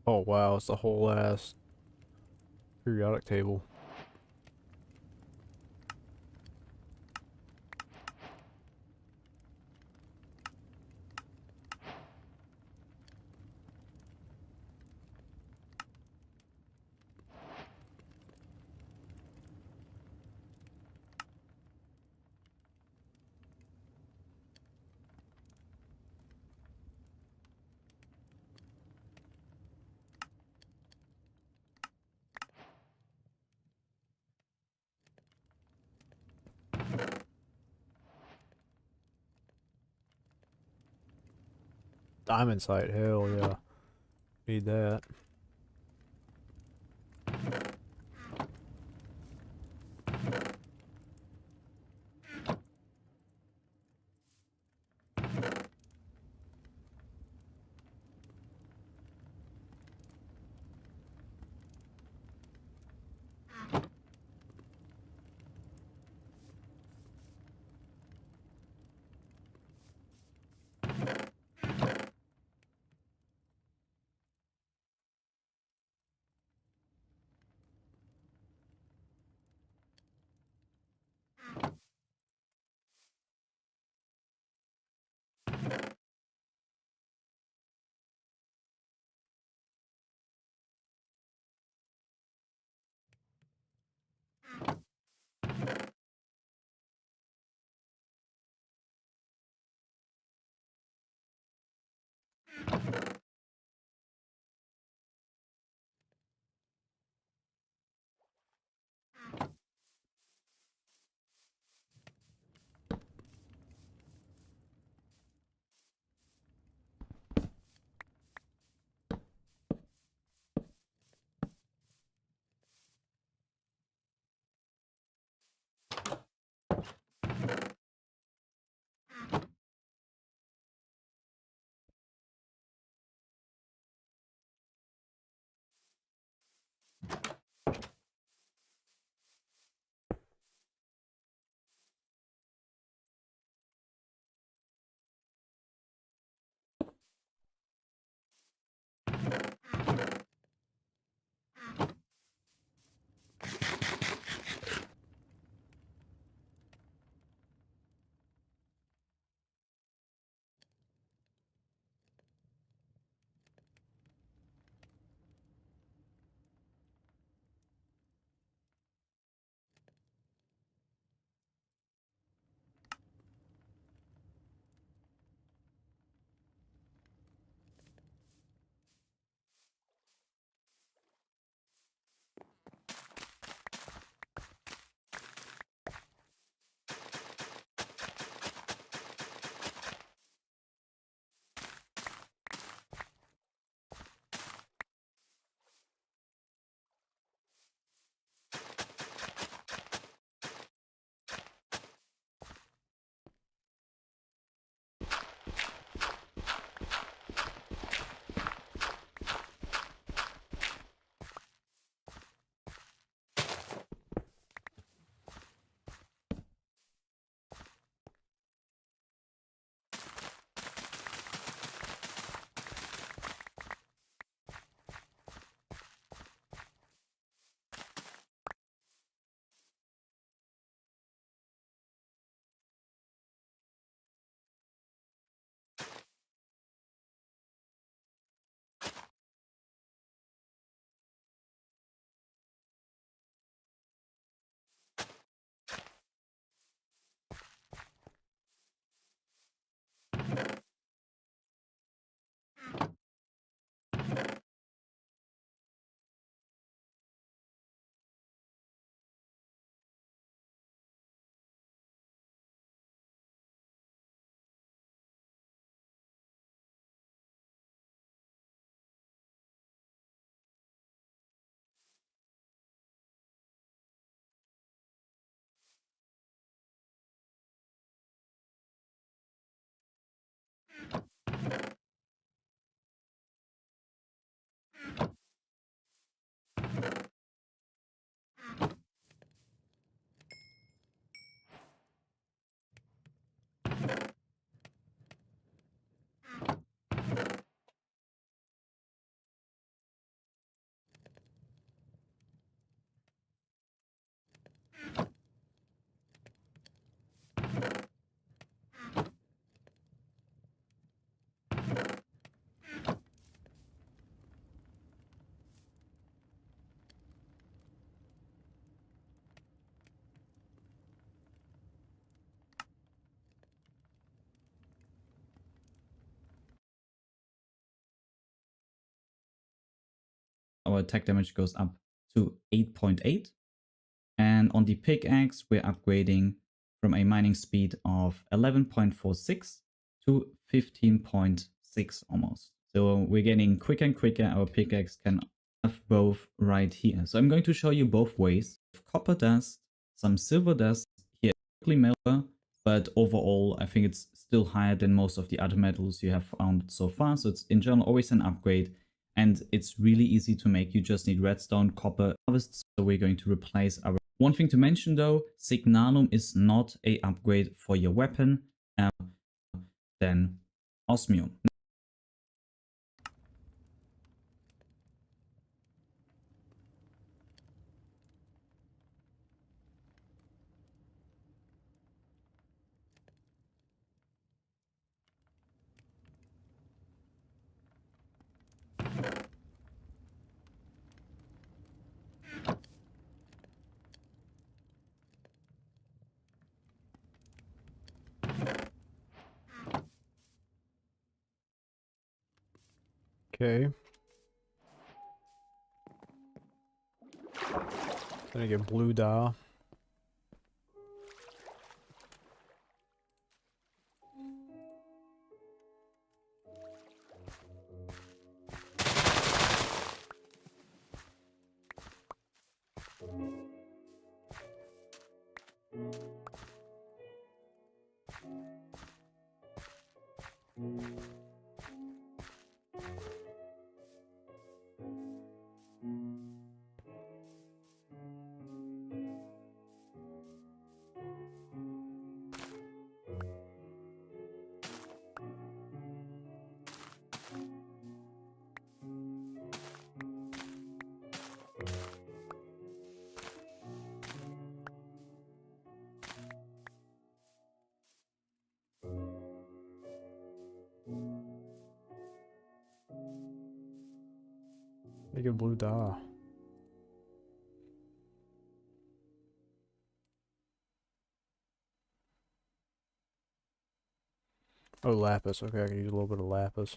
Speaker 1: Oh wow, it's a whole ass periodic table. Diamond sight, hell yeah. Need that.
Speaker 4: our attack damage goes up to 8.8. And on the pickaxe, we're upgrading from a mining speed of 11.46 to 15.6 almost. So we're getting quicker and quicker. Our pickaxe can have both right here. So I'm going to show you both ways. Copper dust, some silver dust here, quickly melter, but overall I think it's still higher than most of the other metals you have found so far. So it's in general always an upgrade, and it's really easy to make. You just need redstone, copper, harvests. So we're going to replace our... One thing to mention though, Signalum is not a upgrade for your weapon, than osmium.
Speaker 1: Okay. Then I get blue dye. Make it blue dye. Oh, lapis. Okay, I can use a little bit of lapis.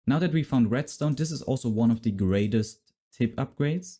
Speaker 4: Now that we found redstone, this is also one of the greatest tip upgrades.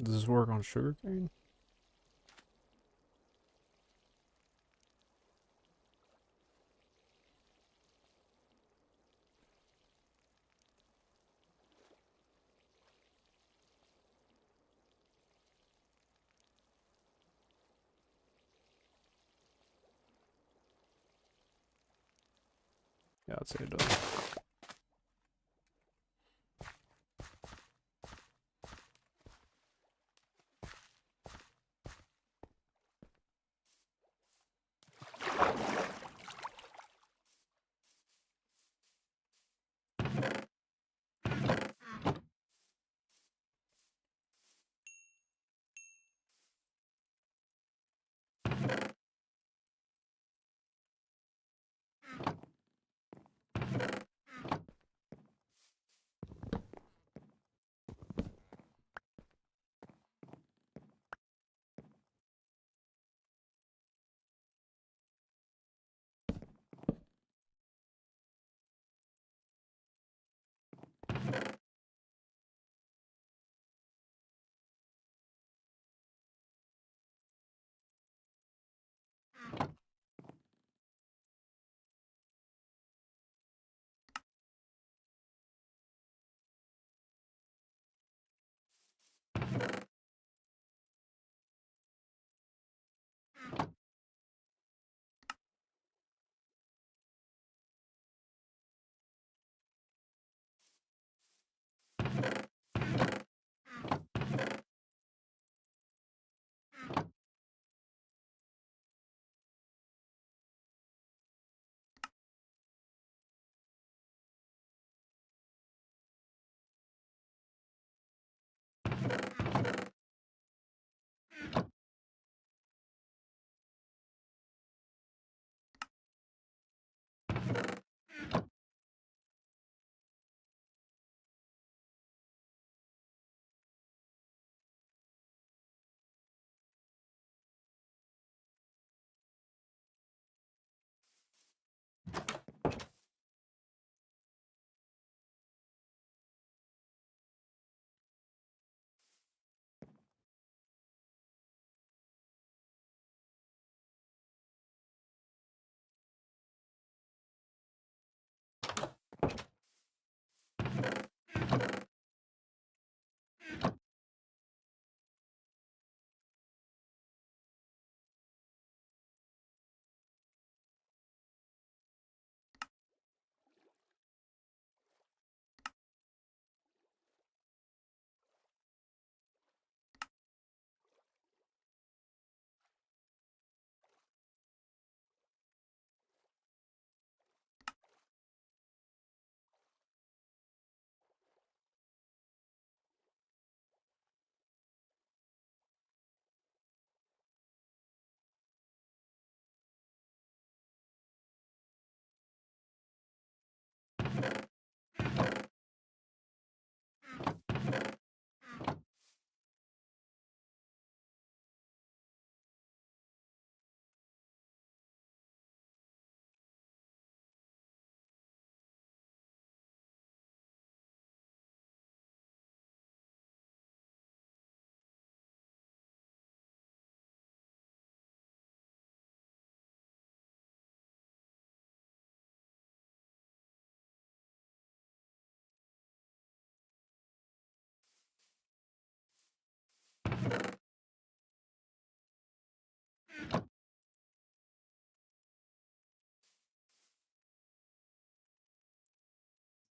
Speaker 1: Does this work on sugarcane? Yeah, I'd say it does.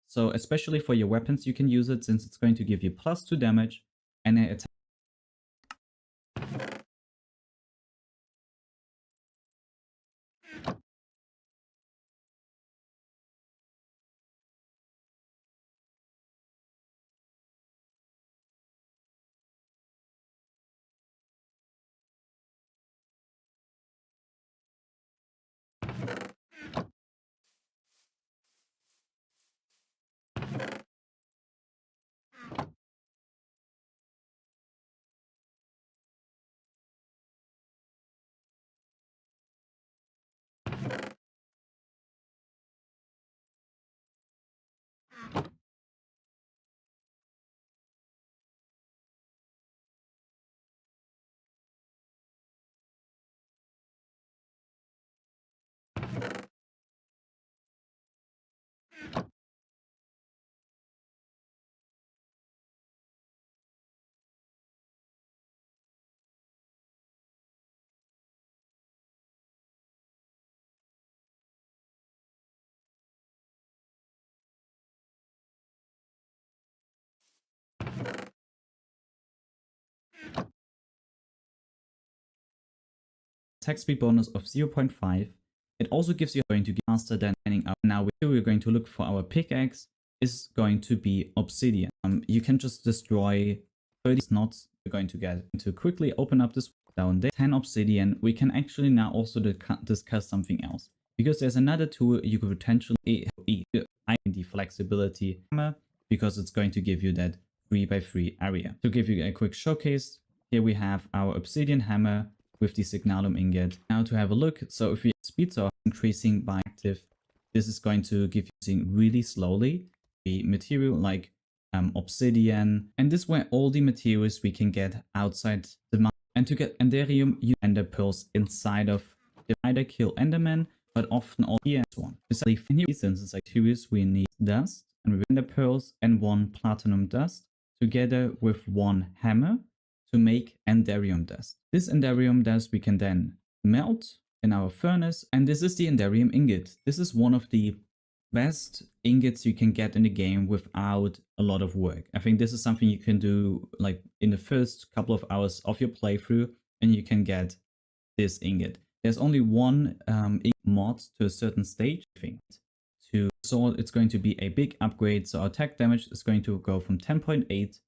Speaker 4: So especially for your weapons, you can use it since it's going to give you +2 damage and an attack. attack speed bonus of 0.5. It also gives you going to get faster than lining up. Now we're going to look for our pickaxe is going to be obsidian. You can just destroy 30 knots. We're going to get to quickly open up this down there. 10 obsidian. We can actually now also discuss something else, because there's another tool you could potentially the flexibility hammer, because it's going to give you that 3x3 area. To give you a quick showcase, here we have our obsidian hammer with the signalum ingot. Now to have a look, so if your speeds are increasing by active, this is going to give you using really slowly the material like obsidian, and this is where all the materials we can get outside the mine. And to get Enderium, you ender pearls inside of the either kill Enderman, but often all here and so on. Besides, in here, since it's like materials, we need dust and ender pearls and 1 platinum dust together with 1 hammer to make Enderium dust. This Enderium dust we can then melt in our furnace, and this is the Enderium ingot. This is one of the best ingots you can get in the game without a lot of work. I think this is something you can do like in the first couple of hours of your playthrough, and you can get this ingot. There's only one mod to a certain stage, I think. To sword, it's going to be a big upgrade, so our attack damage is going to go from 10.8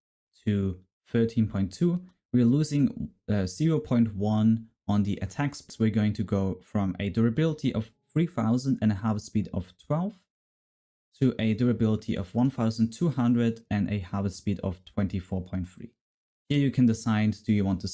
Speaker 4: to 13.2. We're losing 0.1 on the attacks. We're going to go from a durability of 3000 and a harvest speed of 12 to a durability of 1200 and a harvest speed of 24.3. Here you can decide, do you want to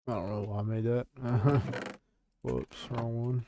Speaker 1: I don't know why I made that. Whoops, wrong one.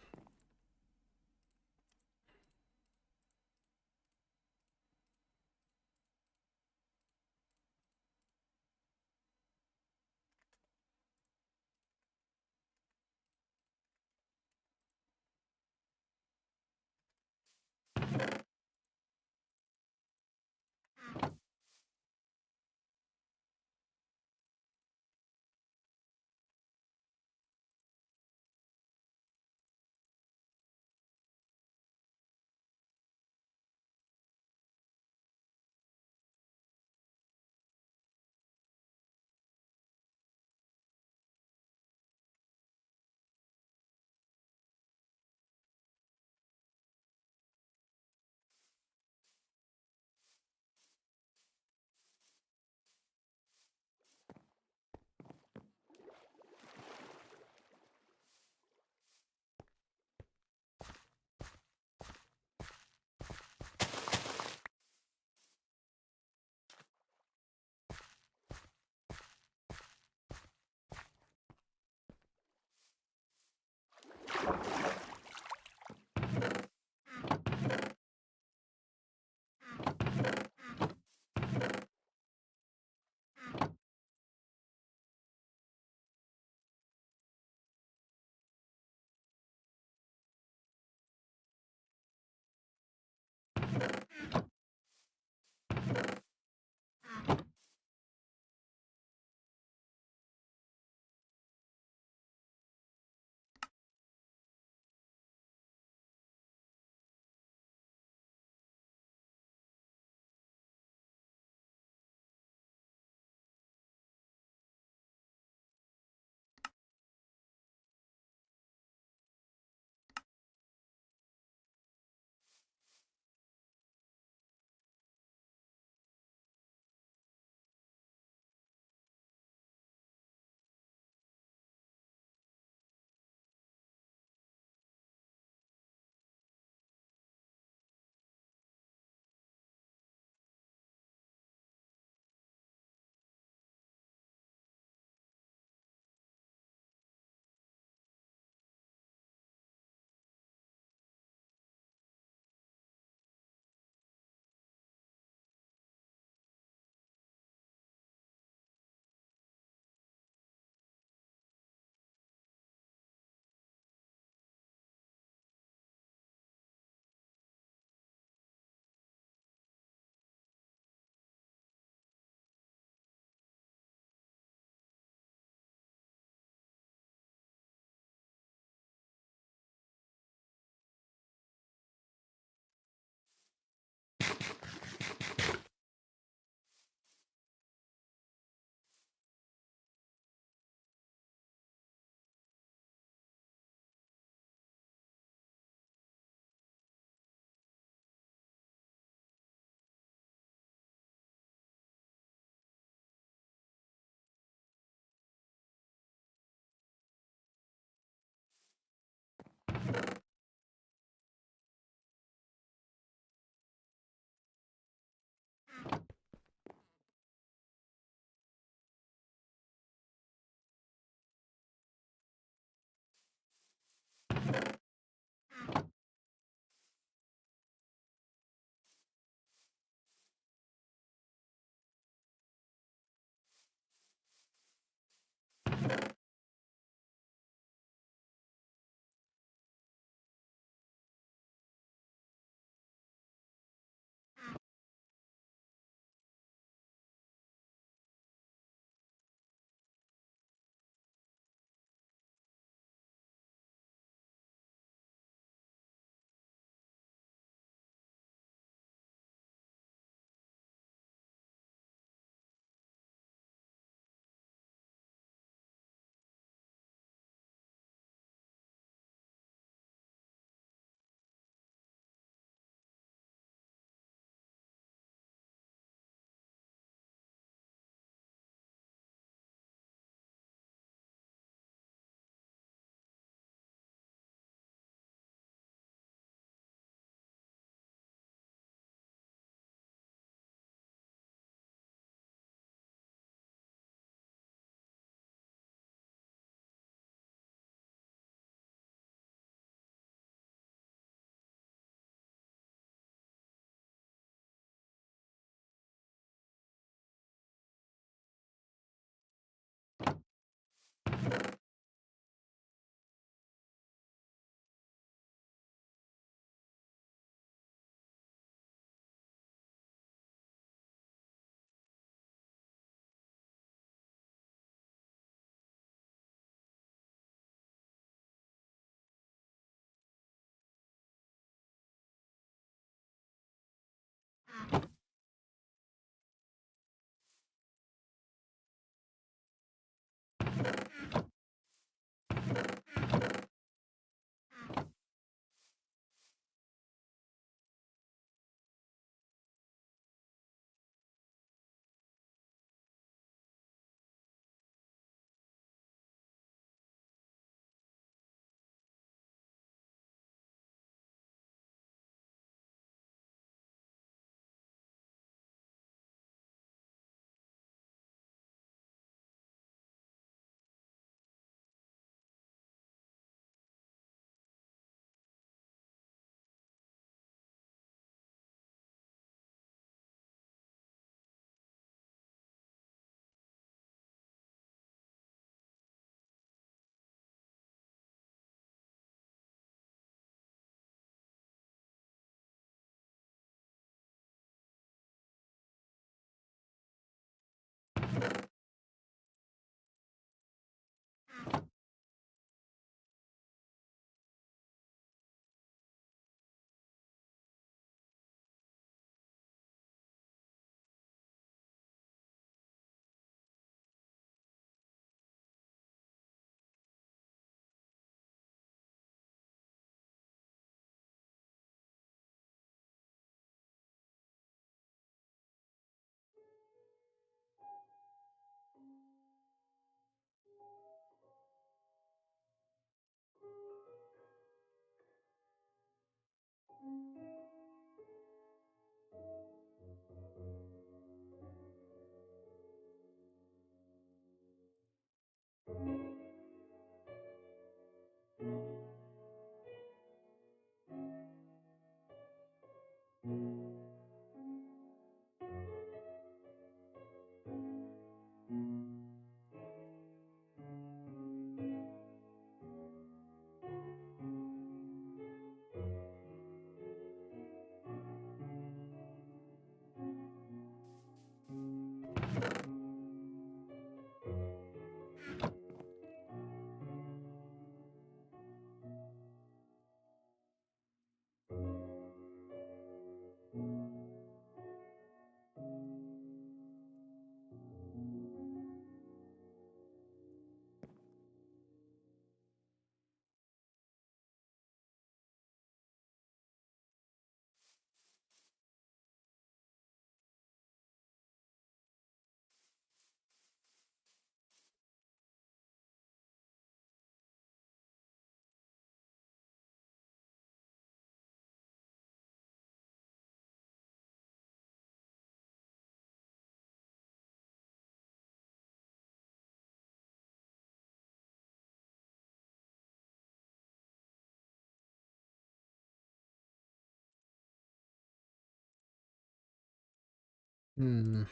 Speaker 1: Hmm.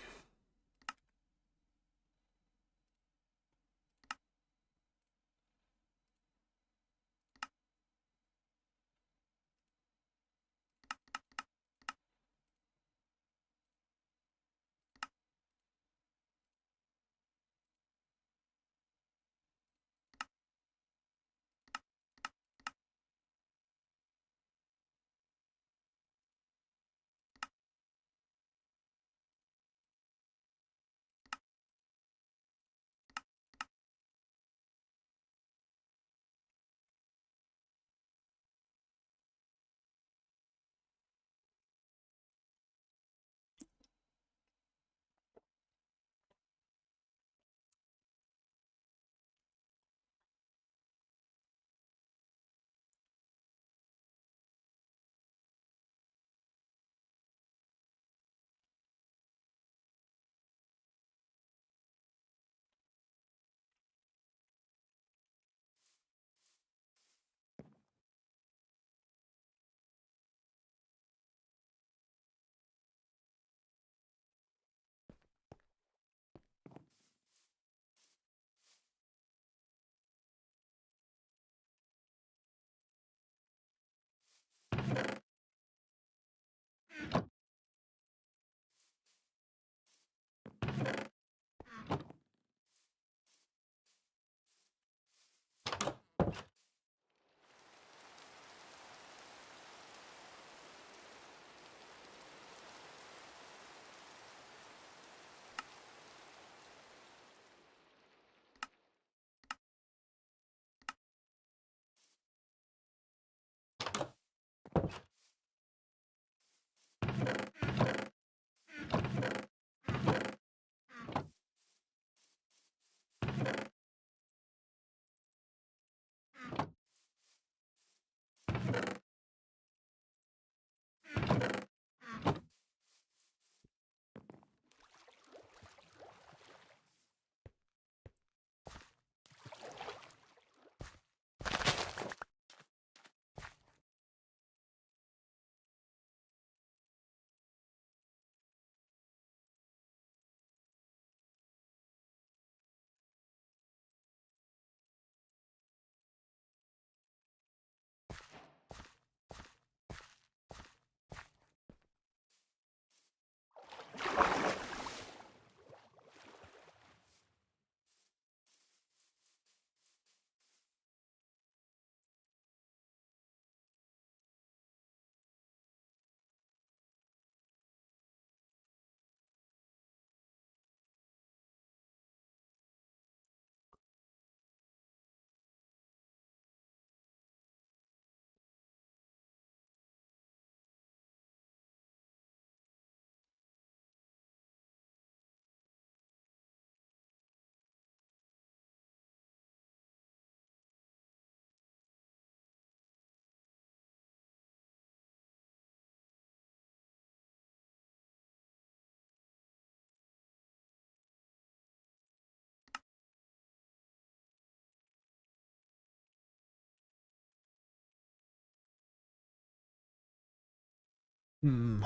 Speaker 1: Hmm.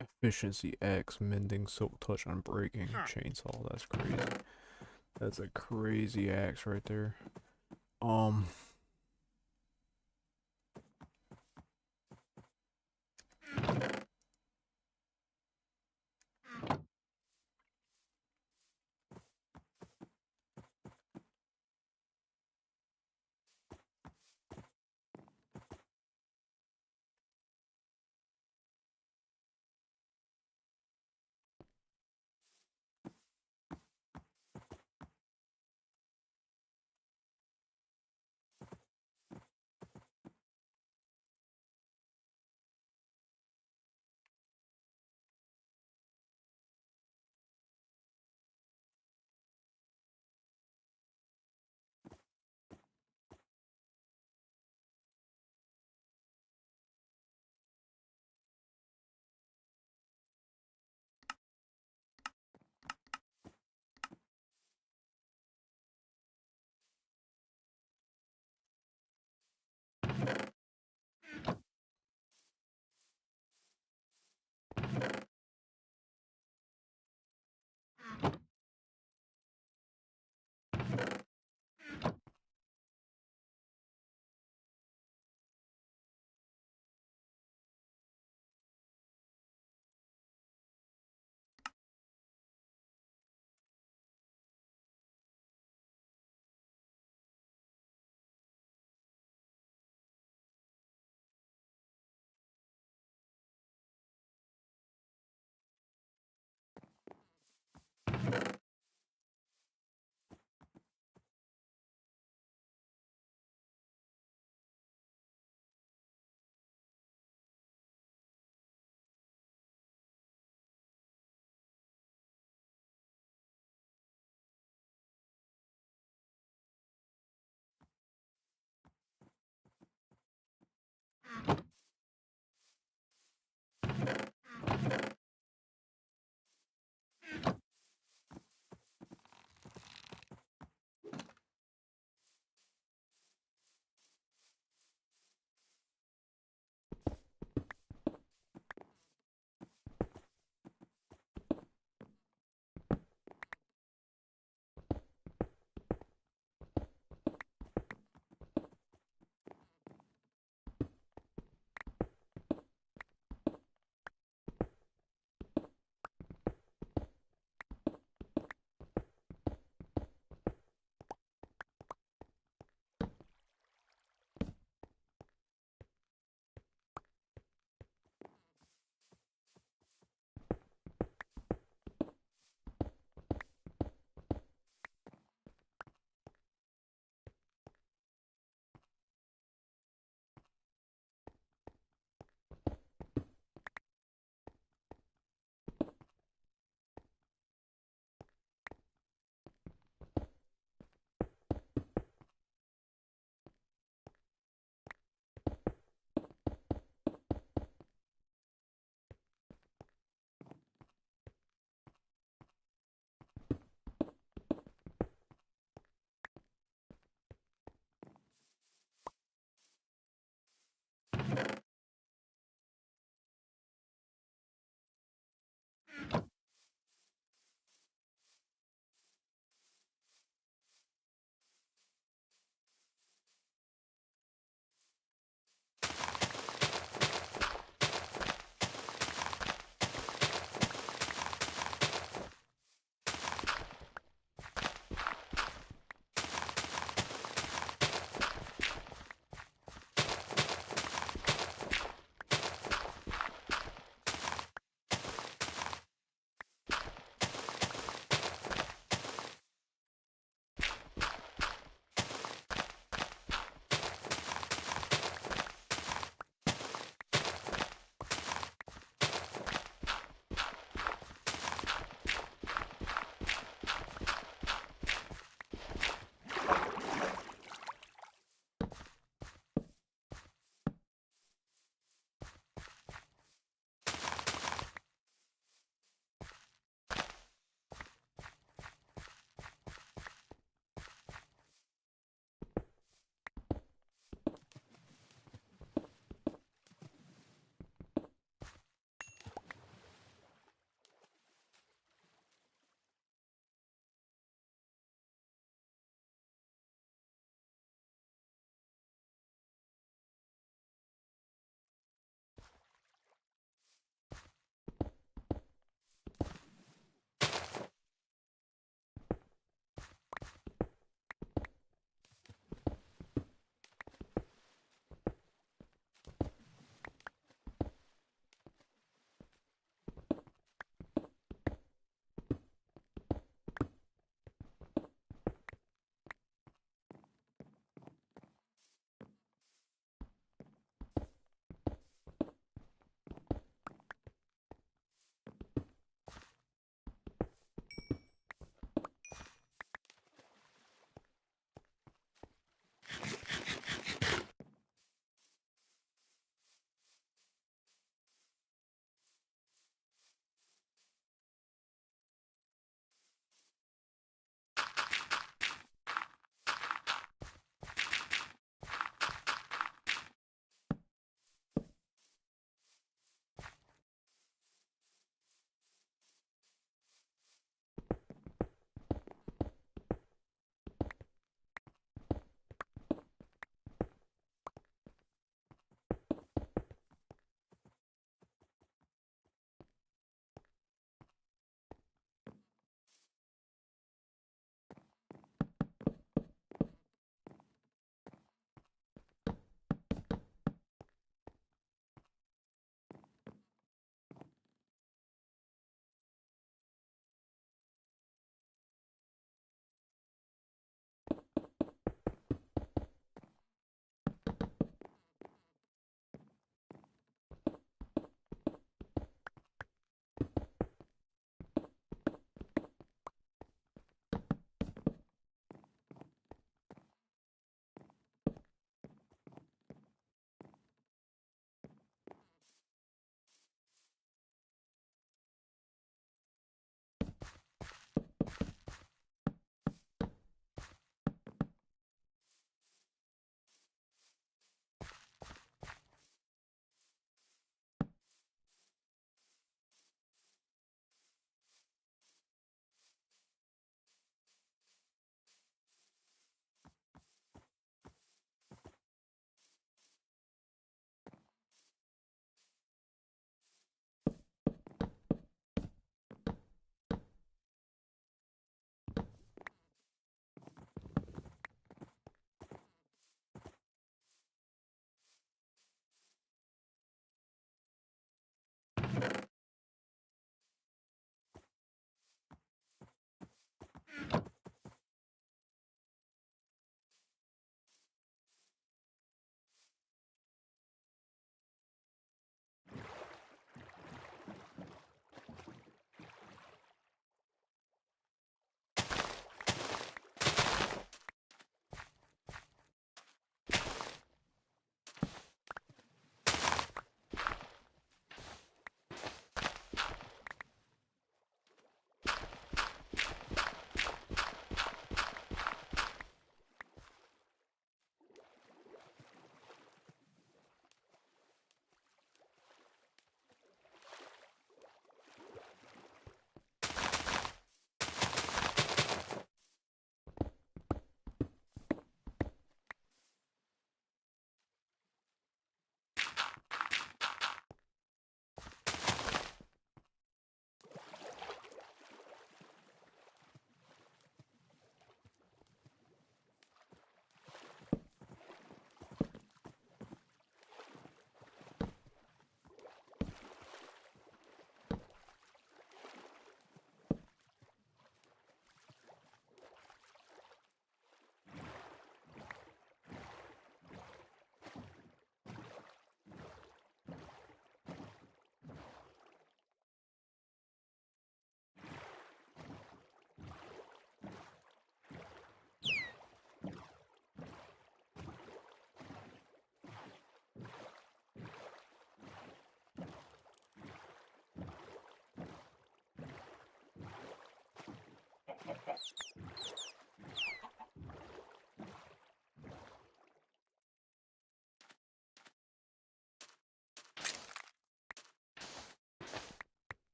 Speaker 1: Efficiency X, mending, silk touch, unbreaking, chainsaw. That's crazy. That's a crazy axe right there. Um.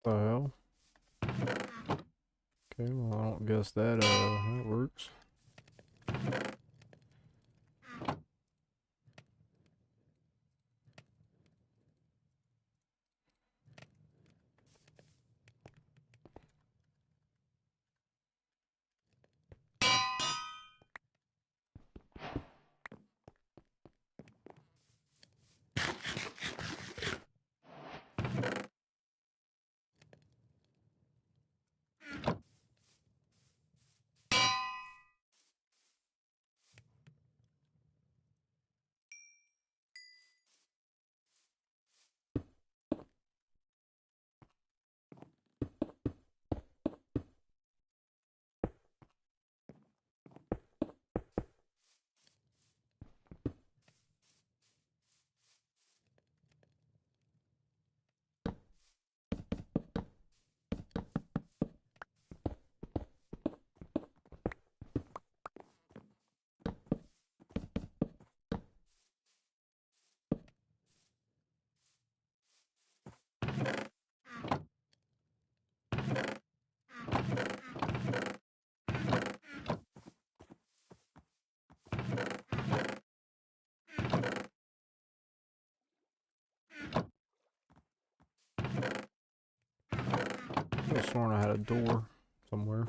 Speaker 1: The hell? Okay, well, I don't guess that works. I could have sworn I had a door somewhere.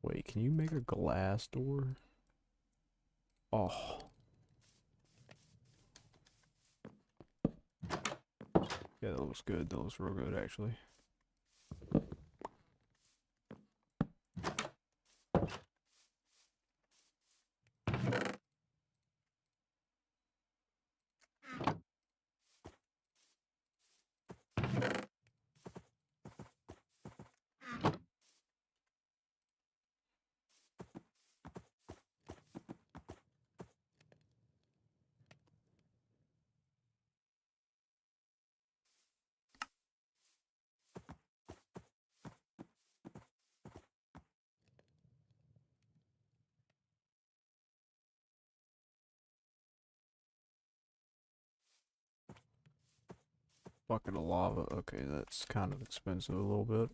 Speaker 1: Wait, can you make a glass door? Oh. Yeah, that looks good. That looks real good, actually. Bucket of lava. Okay, that's kind of expensive a little bit.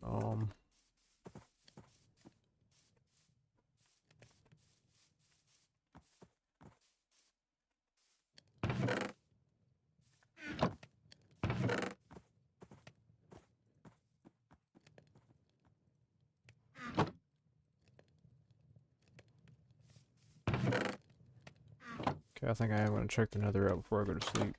Speaker 1: Okay, I think I am gonna check the nether out before I go to sleep.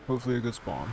Speaker 1: Hopefully a good spawn.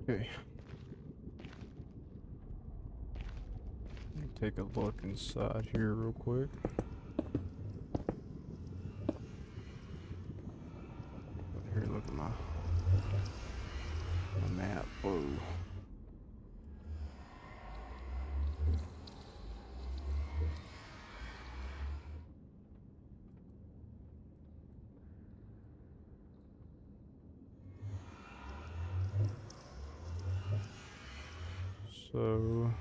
Speaker 1: Okay. Let me take a look inside here real quick. Here, look at my map. Whoa. So,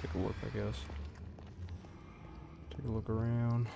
Speaker 1: take a look, I guess. Take a look around.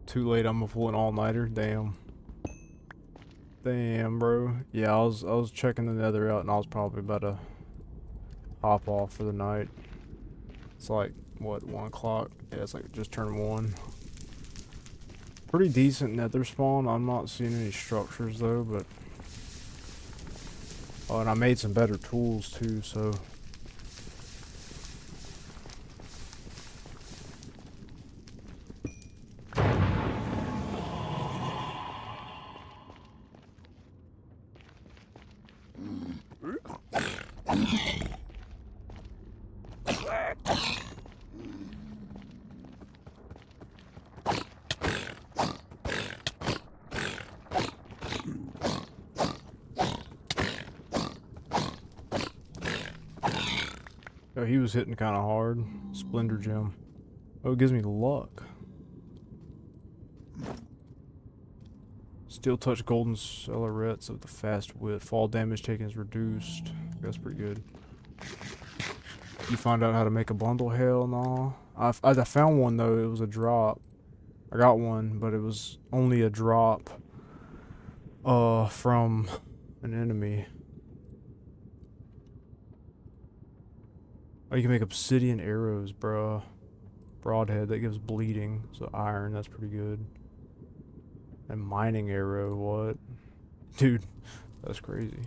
Speaker 1: Too late, I'm a full all-nighter. Damn. Damn, bro. Yeah, I was checking the nether out and I was probably about to hop off for the night. It's like what, 1 o'clock? Yeah, it's like just turned 1. Pretty decent nether spawn. I'm not seeing any structures though, but oh, and I made some better tools too, so oh, he was hitting kind of hard. Splendor gem. Oh, it gives me luck. Steel touch golden cellarettes of the fast wit. Fall damage taken is reduced. That's pretty good. You find out how to make a bundle? Hell no. I found one though. It was a drop. I got one, but it was only a drop. From an enemy. Oh, you can make obsidian arrows, bruh. Broadhead, that gives bleeding. So iron, that's pretty good. And mining arrow, what? Dude, that's crazy.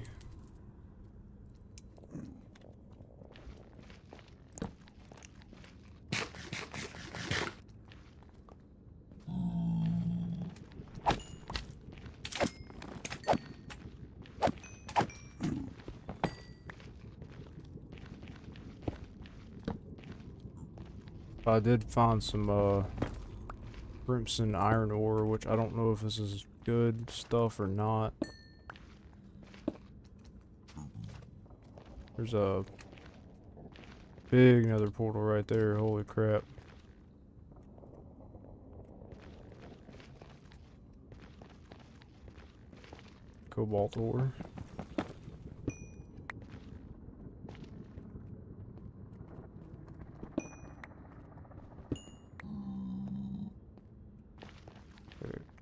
Speaker 1: I did find some crimson iron ore, which I don't know if this is good stuff or not. There's a big nether portal right there, holy crap. Cobalt ore.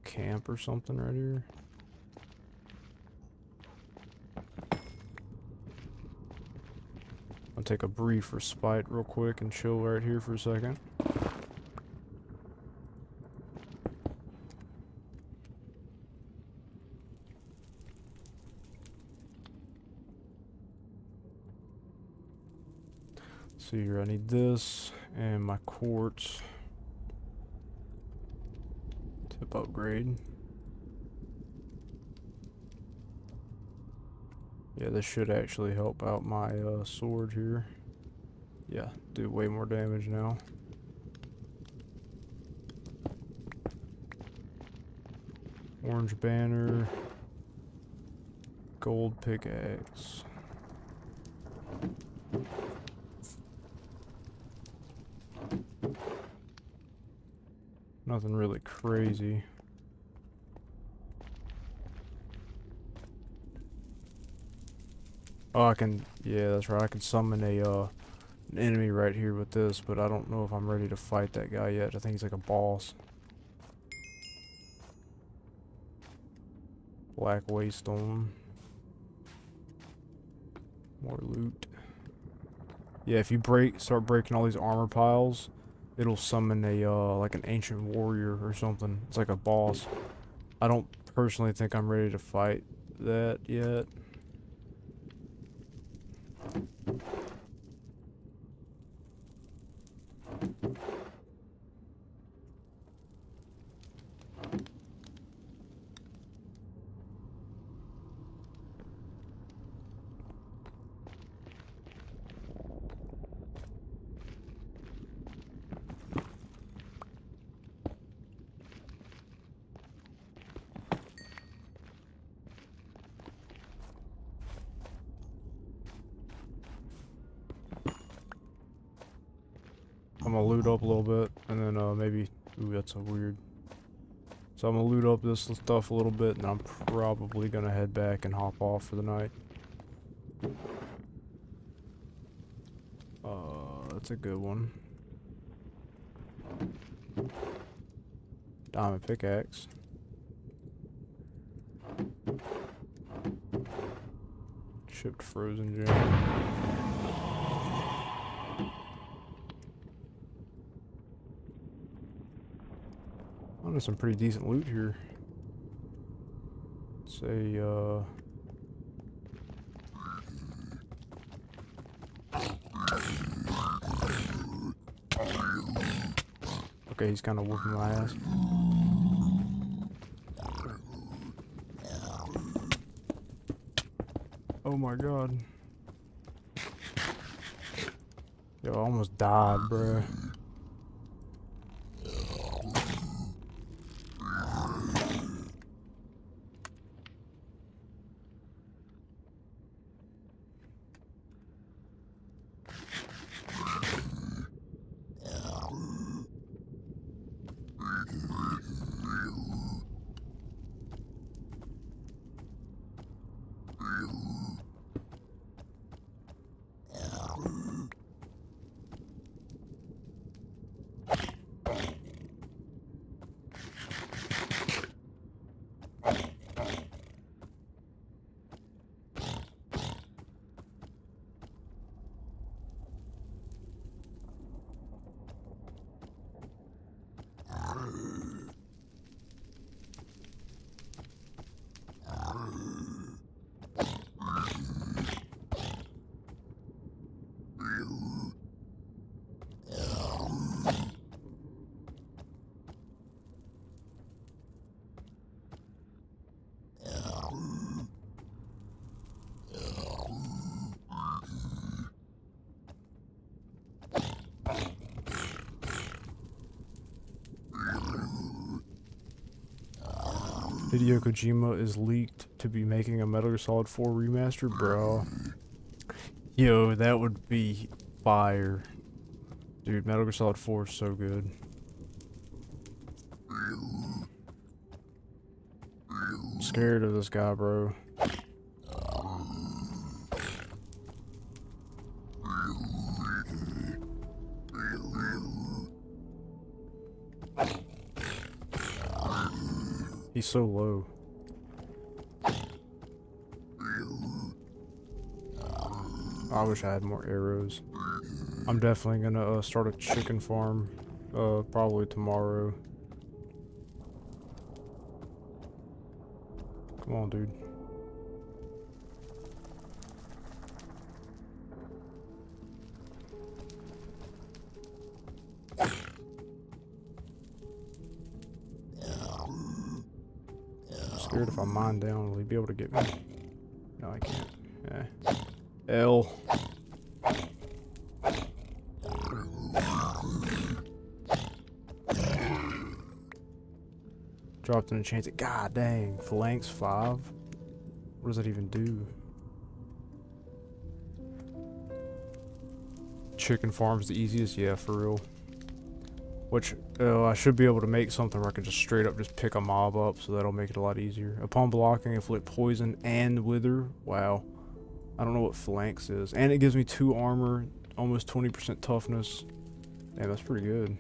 Speaker 1: Camp or something right here. I'll take a brief respite real quick and chill right here for a second. See here, I need this and my quartz. Tip upgrade. Yeah, this should actually help out my sword here. Yeah, do way more damage now. Orange banner. Gold pickaxe. Nothing really crazy. Oh, I can, yeah, that's right. I can summon an enemy right here with this, but I don't know if I'm ready to fight that guy yet. I think he's like a boss. Black Waystone. More loot. Yeah, if you start breaking all these armor piles, it'll summon a like an ancient warrior or something. It's like a boss. I don't personally think I'm ready to fight that yet. I'm gonna loot up a little bit, and then maybe, ooh, that's so weird. So I'm gonna loot up this stuff a little bit, and I'm probably gonna head back and hop off for the night. That's a good one. Diamond pickaxe. Chipped frozen gem. Oh, there's some pretty decent loot here. Say, okay, he's kind of whooping my ass. Oh my god. Yo, I almost died, bruh. Hideo Kojima is leaked to be making a Metal Gear Solid 4 remaster, bro. Yo, that would be fire. Dude, Metal Gear Solid 4 is so good. I'm scared of this guy, bro. He's so low. I wish I had more arrows. I'm definitely gonna start a chicken farm, probably tomorrow. Come on, dude. I'm scared if I mine down, will he be able to get me? No, I can't. Yeah. L. Dropped an enchanted. God dang. Phalanx 5? What does that even do? Chicken farm's the easiest? Yeah, for real. Which, I should be able to make something where I can just straight up just pick a mob up, so that'll make it a lot easier. Upon blocking, inflict poison and wither. Wow. I don't know what phalanx is. And it gives me 2 armor, almost 20% toughness. Damn, that's pretty good.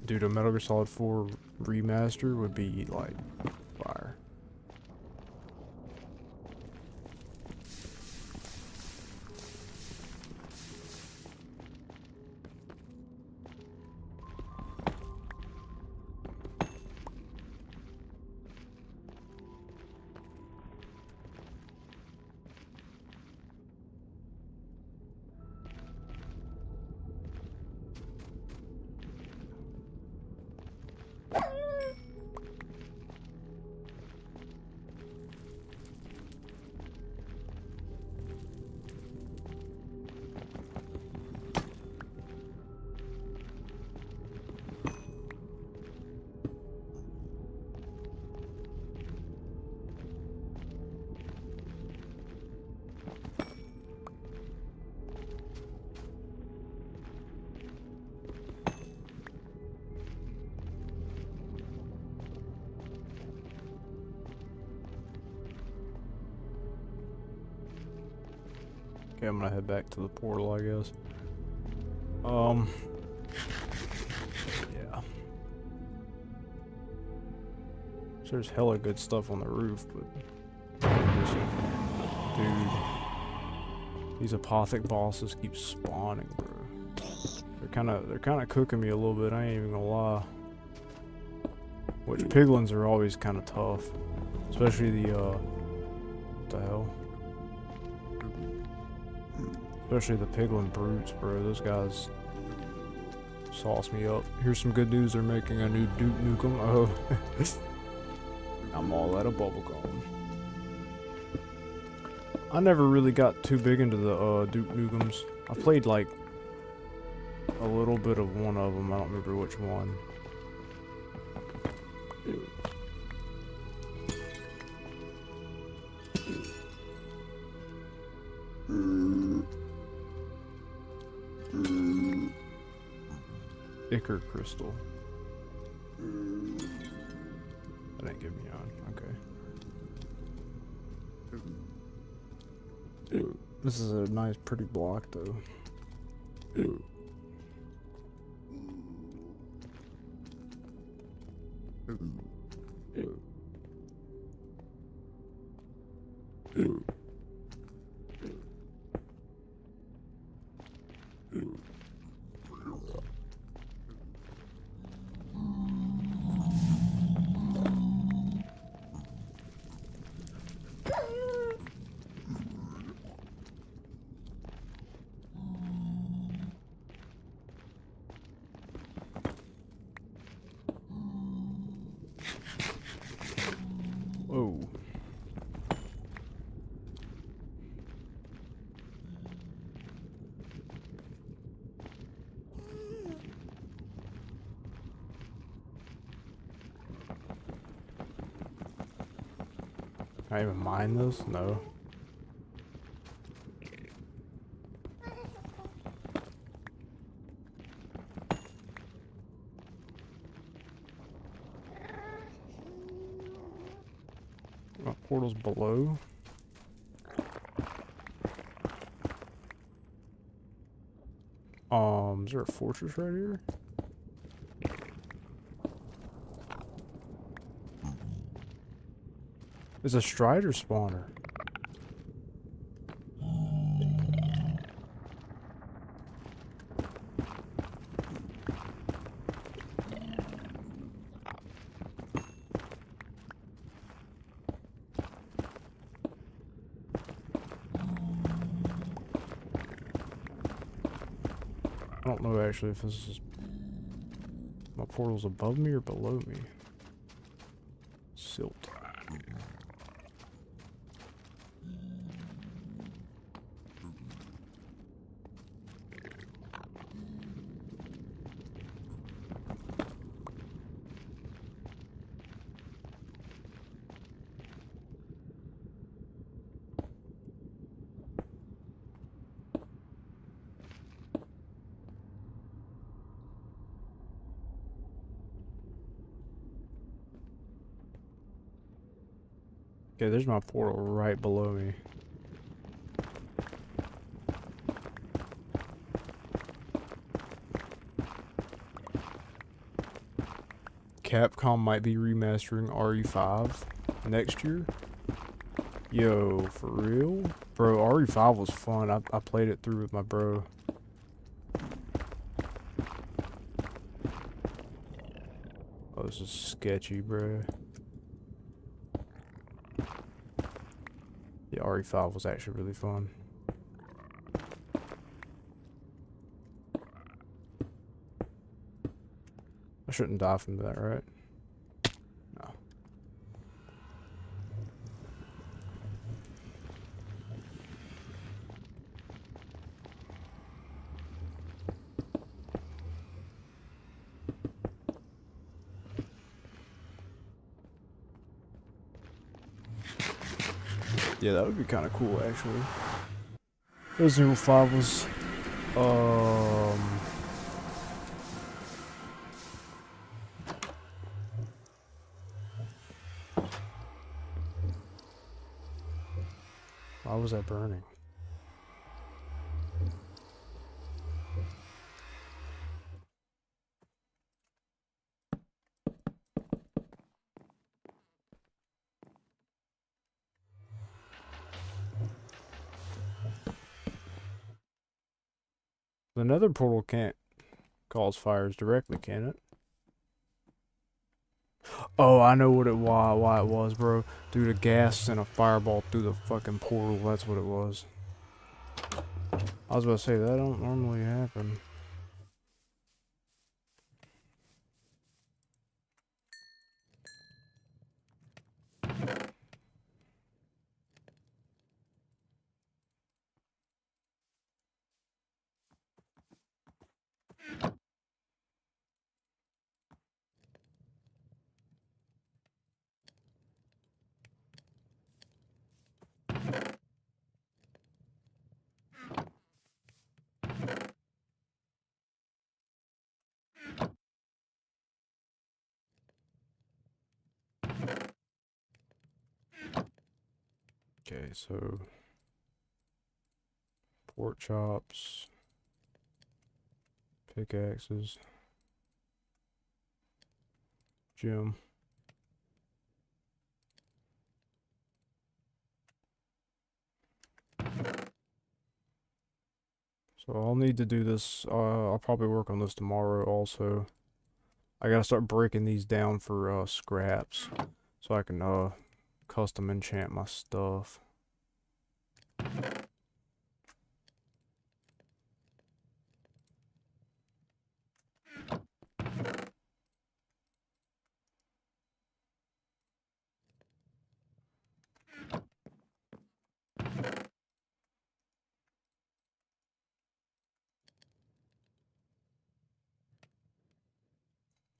Speaker 1: Dude, a Metal Gear Solid 4 remaster would be like fire. Okay, I'm gonna head back to the portal, I guess. Yeah. So there's hella good stuff on the roof, but These apothic bosses keep spawning, bro. They're kinda cooking me a little bit, I ain't even gonna lie. Which piglins are always kinda tough. Especially the what the hell? Especially the piglin brutes, bro. Those guys sauce me up. Here's some good news, they're making a new Duke Nukem. Oh. I'm all out of bubblegum. I never really got too big into the Duke Nukems. I played like a little bit of one of them. I don't remember which one. Ichor crystal. That didn't give me on. Okay. This is a nice, pretty block, though. Whoa. Can I even mine this? No. Oh, portal's below. Is there a fortress right here? There's a Strider spawner. I don't know actually if this is my portal's above me or below me. Silt. Okay, there's my portal right below me. Capcom might be remastering RE5 next year. Yo, for real? Bro, RE5 was fun. I played it through with my bro. Oh, this is sketchy, bro. Yeah, RE5 was actually really fun. I shouldn't die from that, right? No. Yeah, that would be kind of cool, actually. Resident Evil 5 was, why was that burning? The nether portal can't cause fires directly, can it? Oh, I know why it was, bro. Dude, a gas and a fireball through the fucking portal. That's what it was. I was about to say, that don't normally happen. Okay, so pork chops, pickaxes, gem. So I'll need to do this. I'll probably work on this tomorrow also. I gotta start breaking these down for scraps so I can custom enchant my stuff.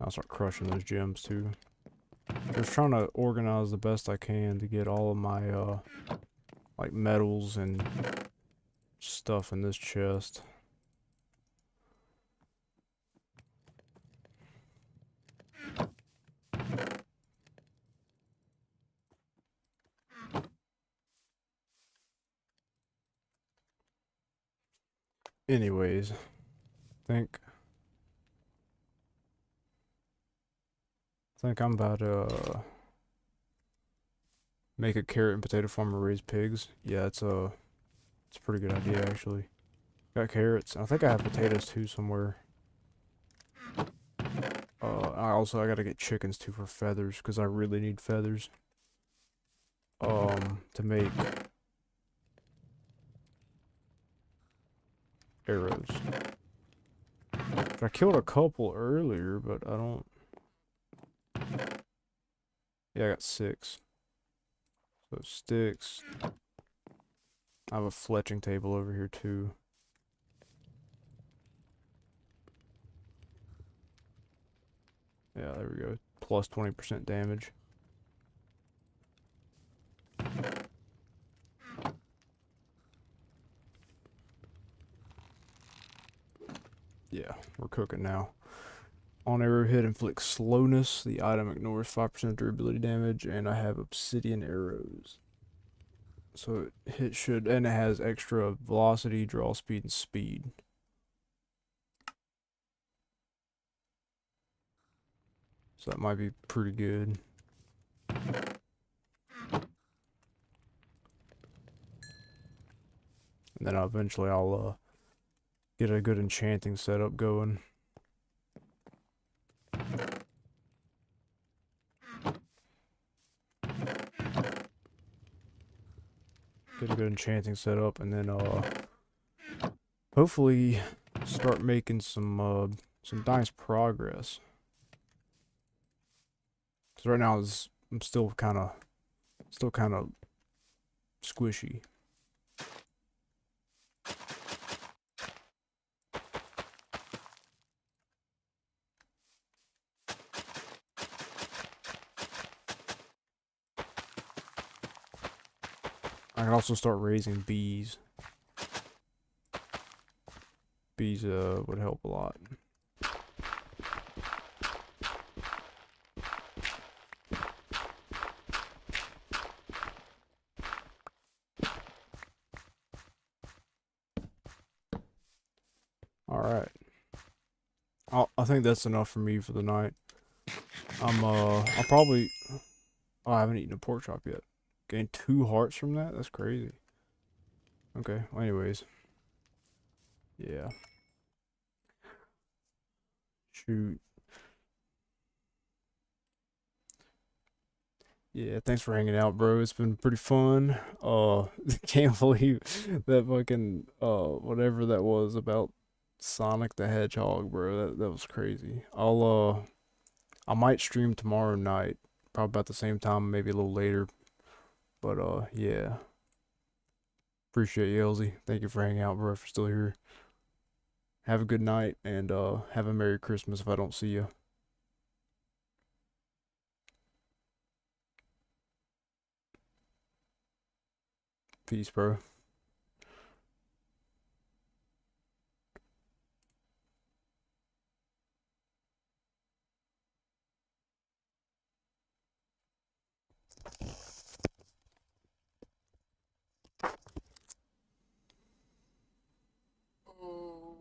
Speaker 1: I'll start crushing those gems too. Just trying to organize the best I can to get all of my like metals and stuff in this chest. Anyways, think I'm about to make a carrot and potato farm and raise pigs. Yeah, it's a pretty good idea actually. Got carrots. I think I have potatoes too somewhere. I gotta get chickens too for feathers because I really need feathers. To make arrows. I killed a couple earlier, but I don't. Yeah, I got 6. So sticks. I have a fletching table over here too. Yeah, there we go. Plus 20% damage. Yeah, we're cooking now. On arrowhead inflicts slowness. The item ignores 5% durability damage, and I have obsidian arrows. So it should, and it has extra velocity, draw speed, and speed. So that might be pretty good. And then eventually I'll get a good enchanting setup going. Get a good enchanting setup, and then hopefully start making some nice progress. Cause right now I'm still kind of squishy. I can also start raising bees. Bees would help a lot. All right. I think that's enough for me for the night. I'll probably. Oh, I haven't eaten a pork chop yet. Gained 2 hearts from that? That's crazy. Okay, well, anyways. Yeah. Shoot. Yeah, thanks for hanging out, bro. It's been pretty fun. Can't believe that fucking whatever that was about Sonic the Hedgehog, bro. That was crazy. I might stream tomorrow night, probably about the same time, maybe a little later. But yeah. Appreciate you, Elsie. Thank you for hanging out, bro. If you're still here. Have a good night and have a Merry Christmas if I don't see you. Peace, bro. Oh.